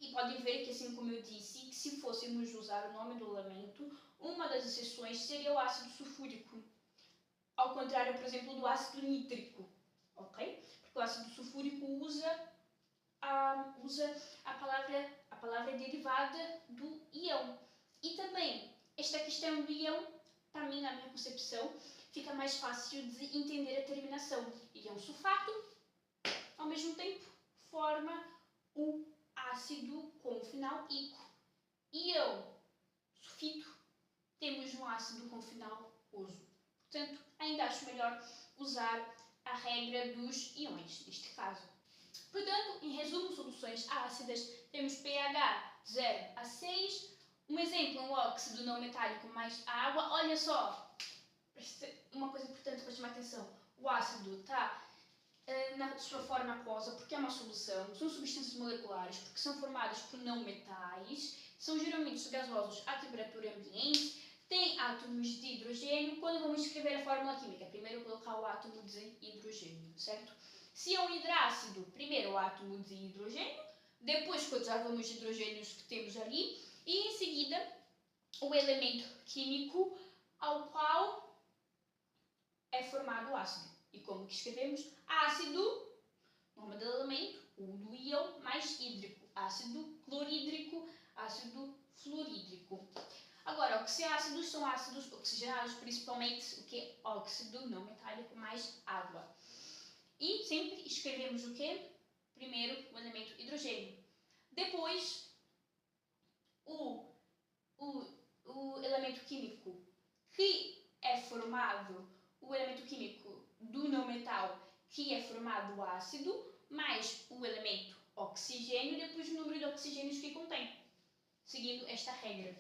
E podem ver que, assim como eu disse, que se fôssemos usar o nome do elemento, uma das exceções seria o ácido sulfúrico. Ao contrário, por exemplo, do ácido nítrico, ok? Porque o ácido sulfúrico usa a palavra derivada do íon. E também, esta questão do íon, para mim, na minha concepção, fica mais fácil de entender a terminação. Íon sulfato, ao mesmo tempo, forma o ácido com o final ico. Íon sulfito, temos um ácido com o final oso. Portanto, ainda acho melhor usar a regra dos íons, neste caso. Portanto, em resumo, soluções ácidas, temos pH 0 a 6. Um exemplo, um óxido não metálico mais água. Olha só, uma coisa importante para chamar a atenção. O ácido está na sua forma aquosa porque é uma solução. São substâncias moleculares porque são formadas por não metais. São geralmente gasosos à temperatura ambiente. Tem átomos de hidrogênio. Quando vamos escrever a fórmula química, primeiro colocar o átomo de hidrogênio, certo? Se é um hidrácido, primeiro o átomo de hidrogênio, depois conservamos os hidrogênios que temos ali e em seguida o elemento químico ao qual é formado o ácido. E como que escrevemos? Ácido, nome do elemento, o do íon, mais hídrico. Ácido clorídrico, ácido fluorídrico. Agora, oxiácidos são ácidos oxigenados, principalmente o que é óxido não metálico mais água. E sempre escrevemos o quê? Primeiro o elemento hidrogênio. Depois o elemento químico que é formado, o elemento químico do não metal que é formado o ácido, mais o elemento oxigênio, depois o número de oxigênios que contém, seguindo esta regra.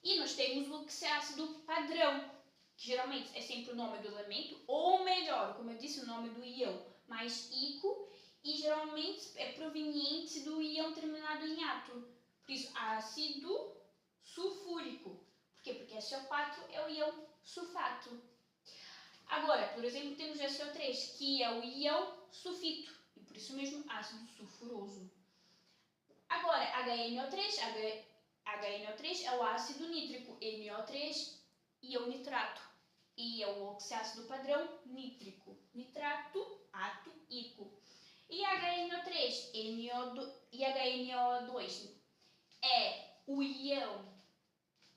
E nós temos o oxiácido padrão, que geralmente é sempre o nome do elemento, ou melhor, como eu disse, o nome do íon mais ico, e geralmente é proveniente do íon terminado em ato. Por isso, ácido sulfúrico. Por quê? Porque SO4 é o íon sulfato. Agora, por exemplo, temos SO3, que é o íon sulfito, e por isso mesmo ácido sulfuroso. Agora, HNO3 é o ácido nítrico, NO3 íon nitrato, e é o oxiácido padrão nítrico, nitrato, ato, ico. E HNO3 e HNO2 é o íon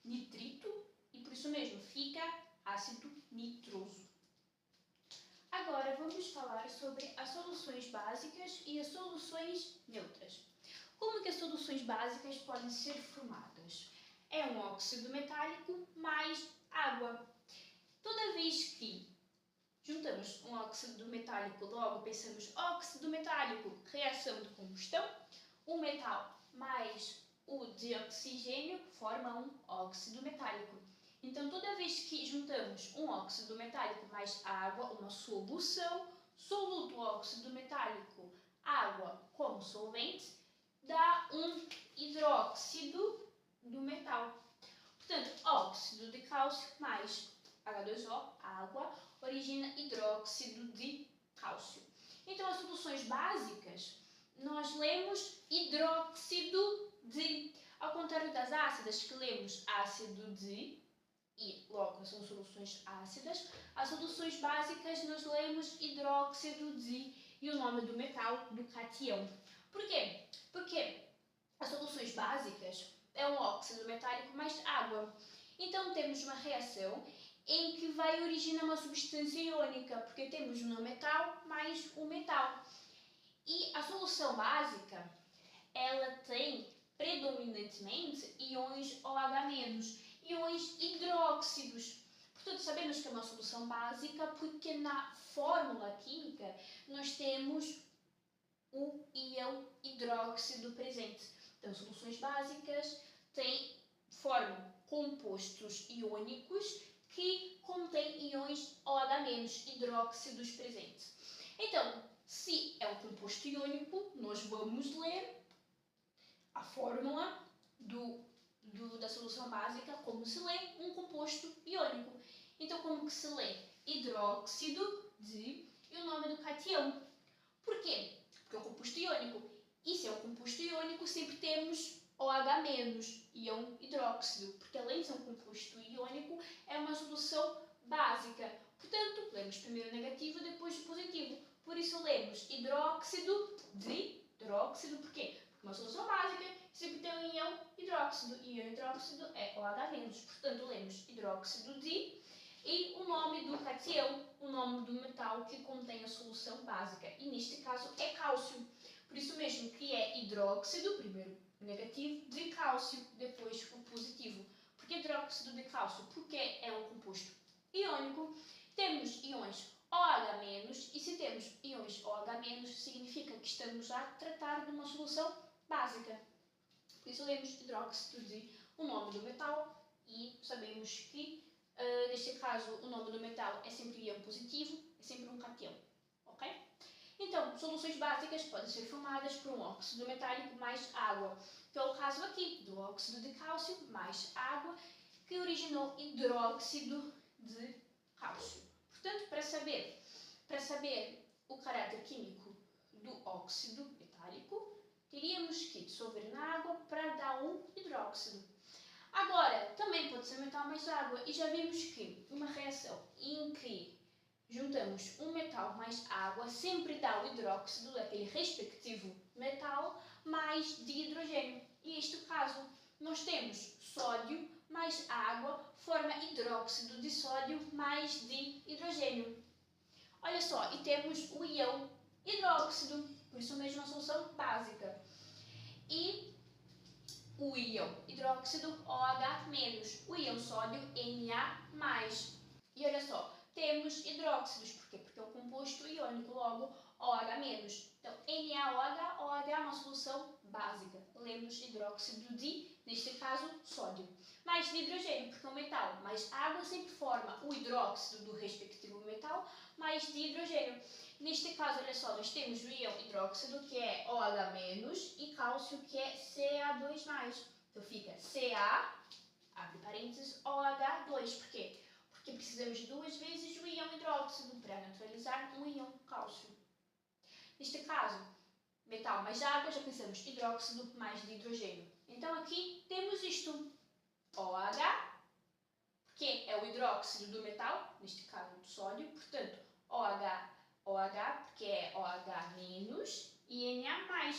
nitrito e por isso mesmo fica ácido nitroso. Agora vamos falar sobre as soluções básicas e as soluções neutras. Como que as soluções básicas podem ser formadas? É um óxido metálico mais água. Toda vez que juntamos um óxido metálico, logo pensamos óxido metálico, reação de combustão, o metal mais o de oxigênio forma um óxido metálico. Então, toda vez que juntamos um óxido metálico mais água, uma solução, soluto óxido metálico, água como solvente, dá um hidróxido do metal. Portanto, óxido de cálcio mais H2O, água, origina hidróxido de cálcio. Então, as soluções básicas, nós lemos hidróxido de, ao contrário das ácidas, que lemos ácido de, e logo são soluções ácidas, as soluções básicas nós lemos hidróxido de e o nome do metal do cátion. Por quê? Porque as soluções básicas é um óxido metálico mais água. Então temos uma reação em que vai originar uma substância iônica, porque temos um não metal mais um metal. E a solução básica, ela tem predominantemente íons OH-, íons hidróxidos. Portanto, sabemos que é uma solução básica porque na fórmula química nós temos o íon hidróxido presente. Então, soluções básicas formam compostos iônicos que contêm íons OH-, hidróxidos presentes. Então, se é um composto iônico, nós vamos ler a fórmula da solução básica, como se lê um composto iônico. Então, como que se lê? Hidróxido de e o nome do cátion. Por quê? Porque é um composto iônico. E se é um composto iônico, sempre temos OH-, íon hidróxido, porque além de ser um composto iônico, é uma solução básica. Portanto, lemos primeiro o negativo, depois o positivo. Por isso, lemos hidróxido de hidróxido. Por quê? Porque uma solução básica sempre tem um íon hidróxido. E íon hidróxido é OH-. Portanto, lemos hidróxido de e o nome do cátion, o nome do metal que contém a solução básica. E neste caso é cálcio. Por isso mesmo que é hidróxido, primeiro o negativo, de cálcio, depois o positivo. Por que hidróxido de cálcio? Porque é um composto iônico. Temos íons OH-, e se temos íons OH-, significa que estamos a tratar de uma solução básica. Por isso lemos hidróxido de o nome do metal e sabemos que, neste caso, o nome do metal é sempre íon positivo, é sempre um cátion. Ok? Então, soluções básicas podem ser formadas por um óxido metálico mais água, que é o caso aqui do óxido de cálcio mais água, que originou hidróxido de cálcio. Portanto, para saber o caráter químico do óxido metálico, teríamos que dissolver na água para dar um hidróxido. Agora, também pode ser metal mais água, e já vimos que uma reação em que juntamos um metal mais água sempre dá o hidróxido daquele respectivo metal mais de hidrogênio. E neste caso, nós temos sódio mais água forma hidróxido de sódio mais de hidrogênio. Olha só, e temos o íon hidróxido, por isso mesmo a solução básica. E o íon hidróxido OH-, o íon sódio Na+. E olha só, temos hidróxidos, por quê? Porque é um composto iônico, logo OH-. Então, NaOH, OH é uma solução básica. Lemos hidróxido de, neste caso, sódio. Mais de hidrogênio, porque é um metal. Mais água sempre forma o hidróxido do respectivo metal, mais de hidrogênio. Neste caso, olha só, nós temos o íon hidróxido, que é OH-, e cálcio, que é Ca2+. Então, fica Ca, abre parênteses, OH2. Por quê? Porque precisamos de duas vezes o íon hidróxido para neutralizar um íon cálcio. Neste caso, metal mais água, já pensamos hidróxido mais de hidrogênio. Então aqui temos isto, OH, que é o hidróxido do metal, neste caso do sódio, portanto OH, porque é OH- e Na+.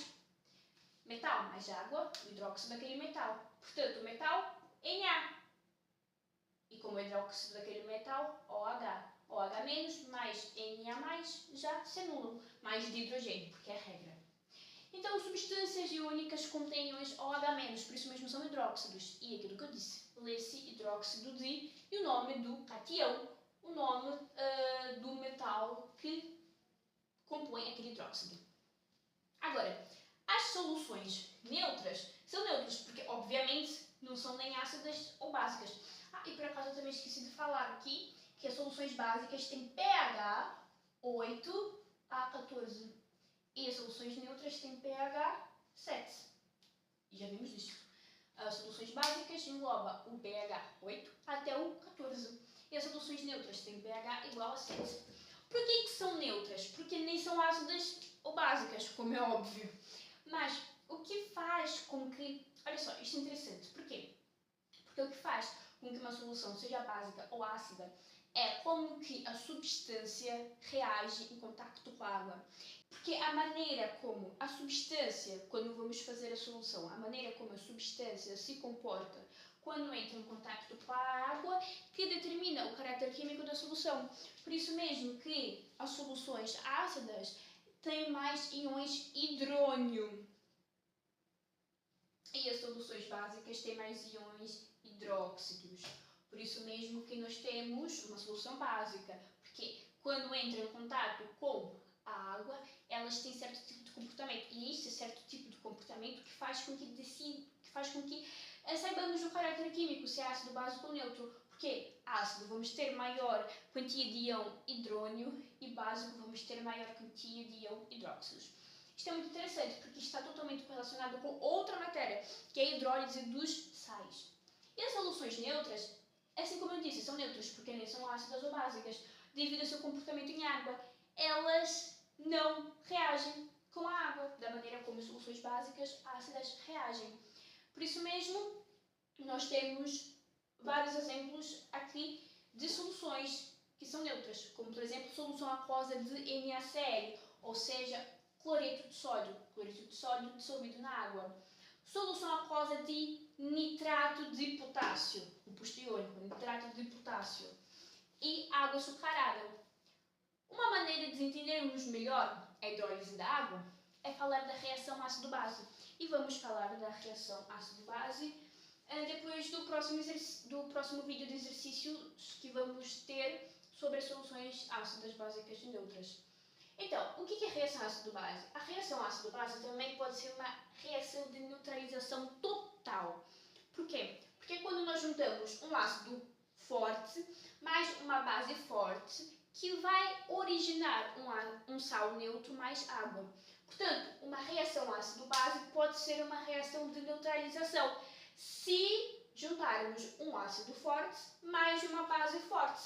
Metal mais água, o hidróxido daquele metal. Portanto, o metal, Na. E como hidróxido daquele metal, OH. OH- mais Na+, já se anulam. Mais de hidrogênio, porque é a regra. Então, substâncias iônicas contêm íons OH-, por isso mesmo são hidróxidos. E aquilo que eu disse, lê-se hidróxido de e o nome do cátion, o nome do metal que compõe aquele hidróxido. Agora, as soluções neutras são neutras porque, obviamente, não são nem ácidas ou básicas. E por acaso eu também esqueci de falar aqui que as soluções básicas têm pH 8 a 14 e as soluções neutras têm pH 7. E já vimos isso. As soluções básicas englobam o pH 8 até o 14 e as soluções neutras têm pH igual a 7. Por que são neutras? Porque nem são ácidas ou básicas, como é óbvio. Mas o que faz com que... Olha só, isto é interessante. Por quê? Porque o que faz com que uma solução seja básica ou ácida é como que a substância reage em contacto com a água. Porque a maneira como a substância, quando vamos fazer a solução, a maneira como a substância se comporta quando entra em contacto com a água, que determina o caráter químico da solução. Por isso mesmo que as soluções ácidas têm mais íons hidrônio e as soluções básicas têm mais íons hidróxidos. Por isso mesmo que nós temos uma solução básica, porque quando entra em contato com a água, elas têm certo tipo de comportamento, e esse certo tipo de comportamento que faz com que saibamos o caráter químico, se é ácido, básico ou neutro. Porque ácido vamos ter maior quantia de íon hidrônio e básico vamos ter maior quantia de íon hidróxidos. Isto é muito interessante porque está totalmente relacionado com outra matéria, que é a hidrólise dos sais. E as soluções neutras, assim como eu disse, são neutras porque nem são ácidas ou básicas. Devido ao seu comportamento em água, elas não reagem com a água, da maneira como as soluções básicas ácidas reagem. Por isso mesmo, nós temos vários exemplos aqui de soluções que são neutras, como por exemplo solução aquosa de NaCl, ou seja, cloreto de sódio dissolvido na água. Solução aquosa de nitrato de potássio, composto iônico, nitrato de potássio. E água açucarada. Uma maneira de entendermos melhor a hidrólise da água é falar da reação ácido-base. E vamos falar da reação ácido-base depois do próximo vídeo de exercícios que vamos ter sobre as soluções ácidas, básicas e neutras. Então, o que é a reação ácido-base? A reação ácido-base também pode ser uma reação de neutralização total. Por quê? Porque quando nós juntamos um ácido forte mais uma base forte, que vai originar um sal neutro mais água. Portanto, uma reação ácido-base pode ser uma reação de neutralização se juntarmos um ácido forte mais uma base forte.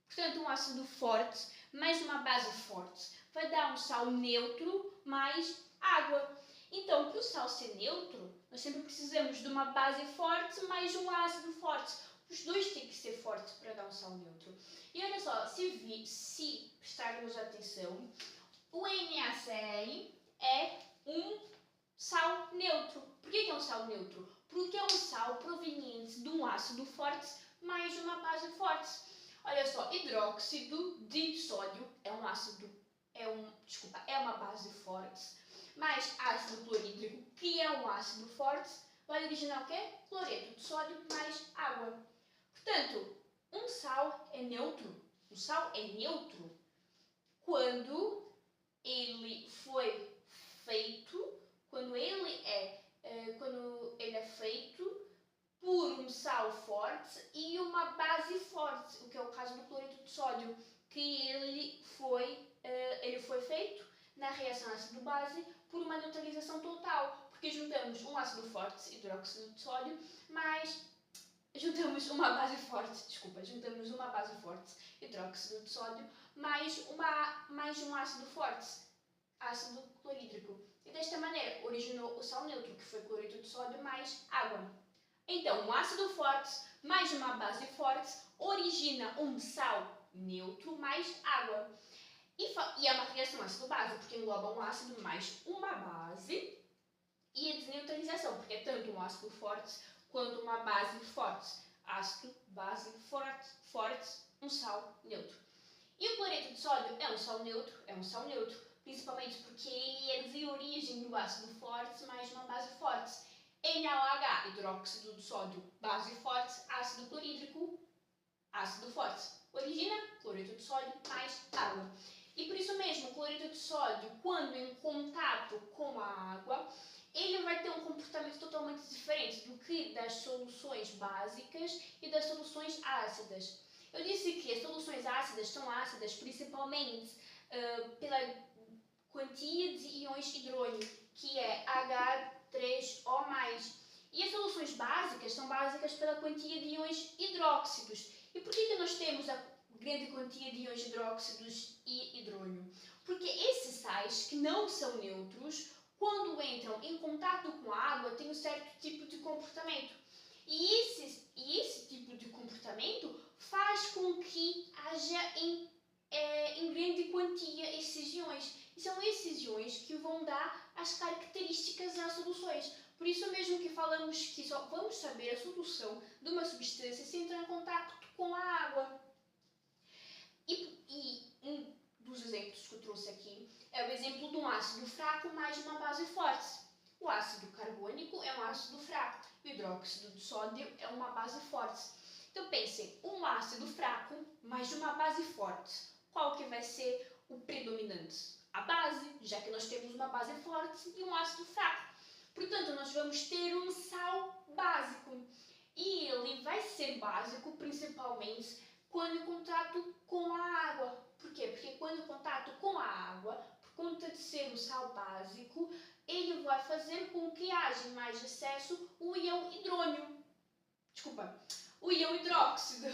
Portanto, um ácido forte mais uma base forte vai dar um sal neutro mais água. Então, para o sal ser neutro, nós sempre precisamos de uma base forte mais um ácido forte. Os dois têm que ser fortes para dar um sal neutro. E olha só, se prestarmos atenção, o NaCl é um sal neutro. Por que é um sal neutro? Porque é um sal proveniente de um ácido forte mais uma base forte. Olha só, hidróxido de sódio é uma base forte, mais ácido clorídrico, que é um ácido forte, vai originar o quê? Cloreto de sódio mais água. Portanto, um sal é neutro. O sal é neutro quando ele foi feito, quando ele é feito por um sal forte e uma base forte, o que é o caso do cloreto de sódio, que ele foi feito na reação ácido-base por uma neutralização total, porque juntamos um ácido forte, hidróxido de sódio, juntamos uma base forte, hidróxido de sódio, mais um ácido forte, ácido clorídrico. E desta maneira originou o sal neutro, que foi cloreto de sódio mais água. Então, um ácido forte mais uma base forte origina um sal neutro mais água. E é uma reação ácido-base, porque engloba um ácido mais uma base e a desneutralização, porque é tanto um ácido forte quanto uma base forte. Ácido, base, forte, um sal neutro. E o cloreto de sódio é um sal neutro, principalmente porque ele é de origem do ácido forte mais uma base forte. NaOH, hidróxido de sódio, base forte, ácido clorídrico, ácido forte. Origina cloreto de sódio mais água. E por isso mesmo, o cloreto de sódio, quando em contato com a água, ele vai ter um comportamento totalmente diferente do que das soluções básicas e das soluções ácidas. Eu disse que as soluções ácidas são ácidas principalmente pela quantia de íons hidrônio, que é H3O+. E as soluções básicas são básicas pela quantia de íons hidróxidos. E por que nós temos a grande quantia de íons hidróxidos e hidrônio? Porque esses sais, que não são neutros, quando entram em contato com a água, têm um certo tipo de comportamento. E esse tipo de comportamento faz com que haja em grande quantia esses iões. E são esses iões que vão dar as características às soluções. Por isso mesmo que falamos que só vamos saber a solução de uma substância se entrar em contato com a água. E um dos exemplos que eu trouxe aqui é o exemplo de um ácido fraco mais uma base forte. O ácido carbônico é um ácido fraco, o hidróxido de sódio é uma base forte. Então pensem, um ácido fraco mais uma base forte. Qual que vai ser o predominante? A base, já que nós temos uma base forte e um ácido fraco. Portanto, nós vamos ter um sal básico. E ele vai ser básico principalmente quando em contato com a água. Por quê? Porque quando em contato com a água, por conta de ser um sal básico, ele vai fazer com que haja mais acesso o íon hidrônio. Desculpa, o íon hidróxido,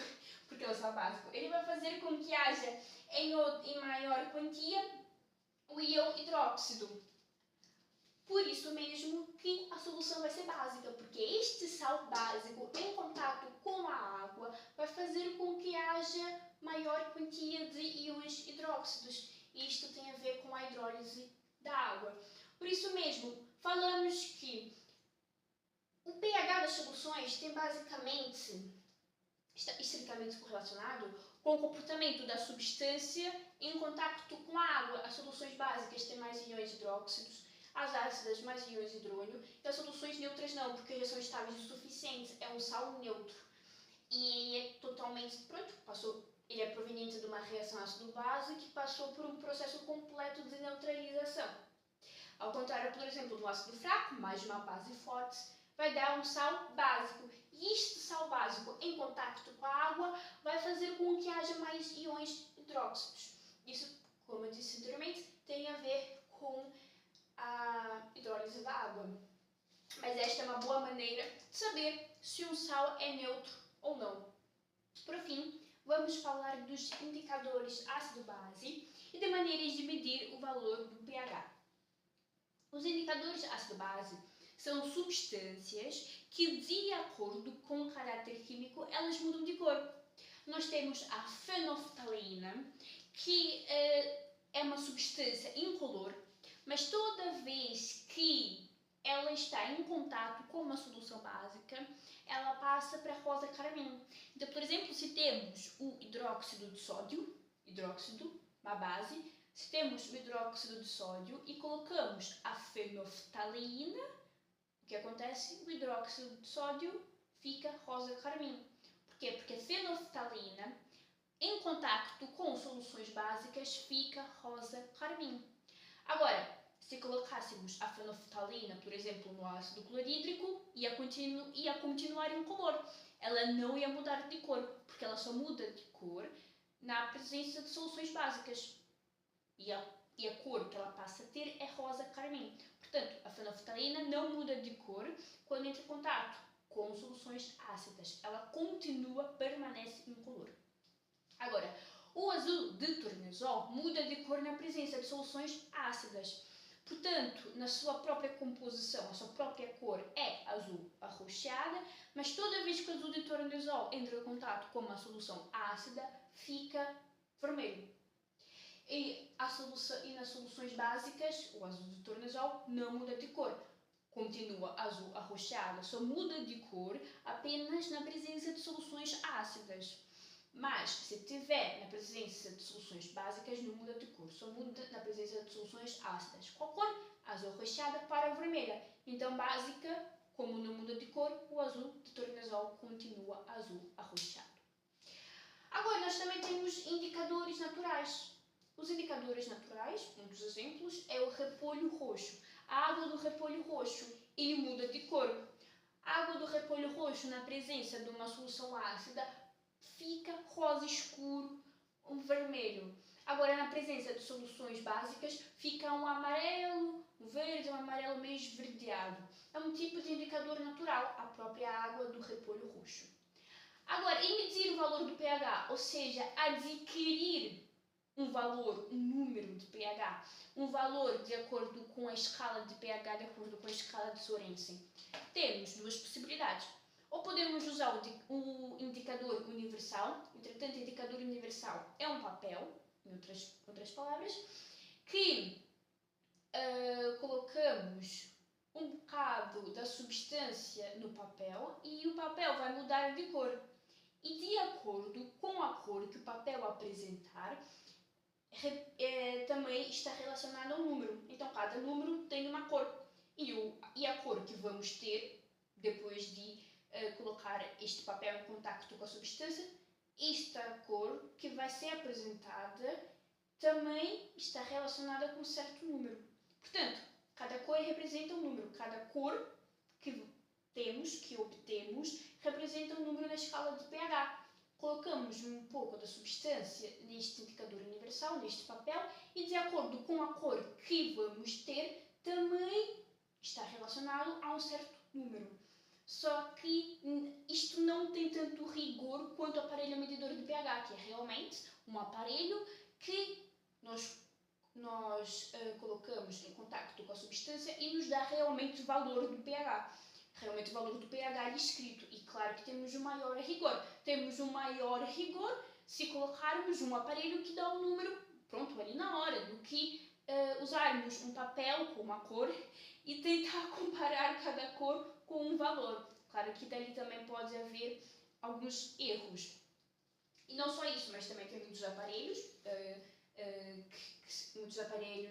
porque é o sal básico. Ele vai fazer com que haja em maior quantia o íon hidróxido. Por isso mesmo que a solução vai ser básica, porque este sal básico em contato com a água vai fazer com que haja maior quantia de íons hidróxidos. E isto tem a ver com a hidrólise da água. Por isso mesmo, falamos que o pH das soluções tem basicamente, está historicamente correlacionado com o comportamento da substância em contacto com a água. As soluções básicas têm mais íons hidróxidos, as ácidas mais íons hidrônio, e as soluções neutras não, porque já são estáveis o suficiente, é um sal neutro. E é totalmente, ele é proveniente de uma reação ácido-base que passou por um processo completo de neutralização. Ao contrário, por exemplo, do ácido fraco, mais uma base forte, vai dar um sal básico. E este sal básico, em contacto com a água, vai fazer com que haja mais íons hidróxidos. Isso, como eu disse anteriormente, tem a ver com a hidrólise da água. Mas esta é uma boa maneira de saber se um sal é neutro ou não. Por fim, vamos falar dos indicadores ácido-base e de maneiras de medir o valor do pH. Os indicadores ácido-base são substâncias que, de acordo com o caráter químico, elas mudam de cor. Nós temos a fenolftaleína, que é uma substância incolor, mas toda vez que ela está em contato com uma solução básica, ela passa para rosa carmim. Então, por exemplo, se temos o hidróxido de sódio, uma base, se temos o hidróxido de sódio e colocamos a fenolftaleína, o que acontece? O hidróxido de sódio fica rosa carmim. Por quê? Porque a fenolftaleína, em contacto com soluções básicas, fica rosa carmim. Agora, se colocássemos a fenolftaleína, por exemplo, no ácido clorídrico, ia continuar incolor. Ela não ia mudar de cor, porque ela só muda de cor na presença de soluções básicas. E a cor que ela passa a ter é rosa carmim. Portanto, a fenolftaleína não muda de cor quando entra em contato com soluções ácidas. Ela permanece incolor. Agora, o azul de tornasol muda de cor na presença de soluções ácidas. Portanto, na sua própria composição, a sua própria cor é azul arroxeada, mas toda vez que o azul de tornasol entra em contato com uma solução ácida, fica vermelho. E nas soluções básicas, o azul de tornasol não muda de cor. Continua azul arroxeado, só muda de cor apenas na presença de soluções ácidas. Mas, se tiver na presença de soluções básicas, não muda de cor, só muda na presença de soluções ácidas. Qual cor? Azul arroxeada para vermelha. Então, básica, como não muda de cor, o azul de tornasol continua azul arroxeado. Agora, nós também temos indicadores naturais. Os indicadores naturais, um dos exemplos, é o repolho roxo. A água do repolho roxo, ele muda de cor. A água do repolho roxo, na presença de uma solução ácida, fica rosa escuro, um vermelho. Agora, na presença de soluções básicas, fica um amarelo, um verde, um amarelo meio esverdeado. É um tipo de indicador natural, a própria água do repolho roxo. Agora, em medir o valor do pH, ou seja, adquirir um valor, um número de pH, um valor de acordo com a escala de pH, de acordo com a escala de Sorensen, temos duas possibilidades. Ou podemos usar o indicador universal. Entretanto, o indicador universal é um papel, em outras palavras, que colocamos um bocado da substância no papel e o papel vai mudar de cor. E de acordo com a cor que o papel apresentar, também está relacionado ao número. Então, cada número tem uma cor. E a cor que vamos ter, depois de colocar este papel em contacto com a substância, esta cor que vai ser apresentada também está relacionada com um certo número. Portanto, cada cor representa um número. Cada cor que obtemos, representa um número na escala de pH. Colocamos um pouco da substância neste indicador universal, neste papel, e de acordo com a cor que vamos ter, também está relacionado a um certo número. Só que isto não tem tanto rigor quanto o aparelho medidor de pH, que é realmente um aparelho que nós colocamos em contacto com a substância e nos dá realmente o valor do pH. Realmente o valor do pH escrito. E claro que temos o maior rigor. Temos o maior rigor se colocarmos um aparelho que dá um número pronto ali na hora, do que usarmos um papel com uma cor e tentar comparar cada cor com um valor. Claro que dali também pode haver alguns erros. E não só isso, mas também tem muitos aparelhos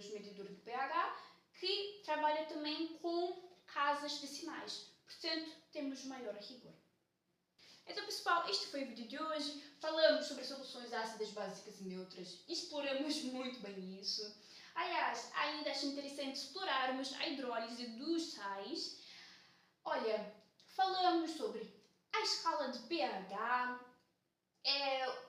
medidor de pH, que trabalha também com casas decimais. Portanto, temos maior rigor. Então, pessoal, este foi o vídeo de hoje. Falamos sobre soluções ácidas, básicas e neutras. Exploramos muito bem isso. Aliás, ainda acho interessante explorarmos a hidrólise dos sais. Olha, falamos sobre a escala de pH,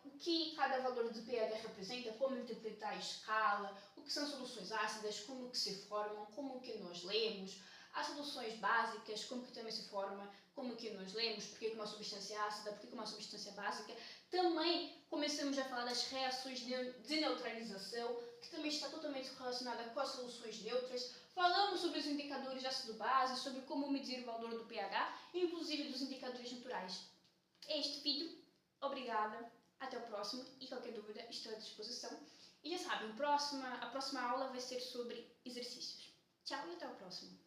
o que cada valor de pH representa, como interpretar a escala, o que são soluções ácidas, como que se formam, como que nós lemos, as soluções básicas, como que também se forma, como que nós lemos, porque uma substância ácida, porque uma substância básica. Também começamos a falar das reações de neutralização, que também está totalmente relacionada com as soluções neutras. Falamos sobre os indicadores de ácido-base, sobre como medir o valor do pH, inclusive dos indicadores naturais. Este vídeo, obrigada, até o próximo e qualquer dúvida estou à disposição. E já sabem, a próxima aula vai ser sobre exercícios. Tchau e até o próximo.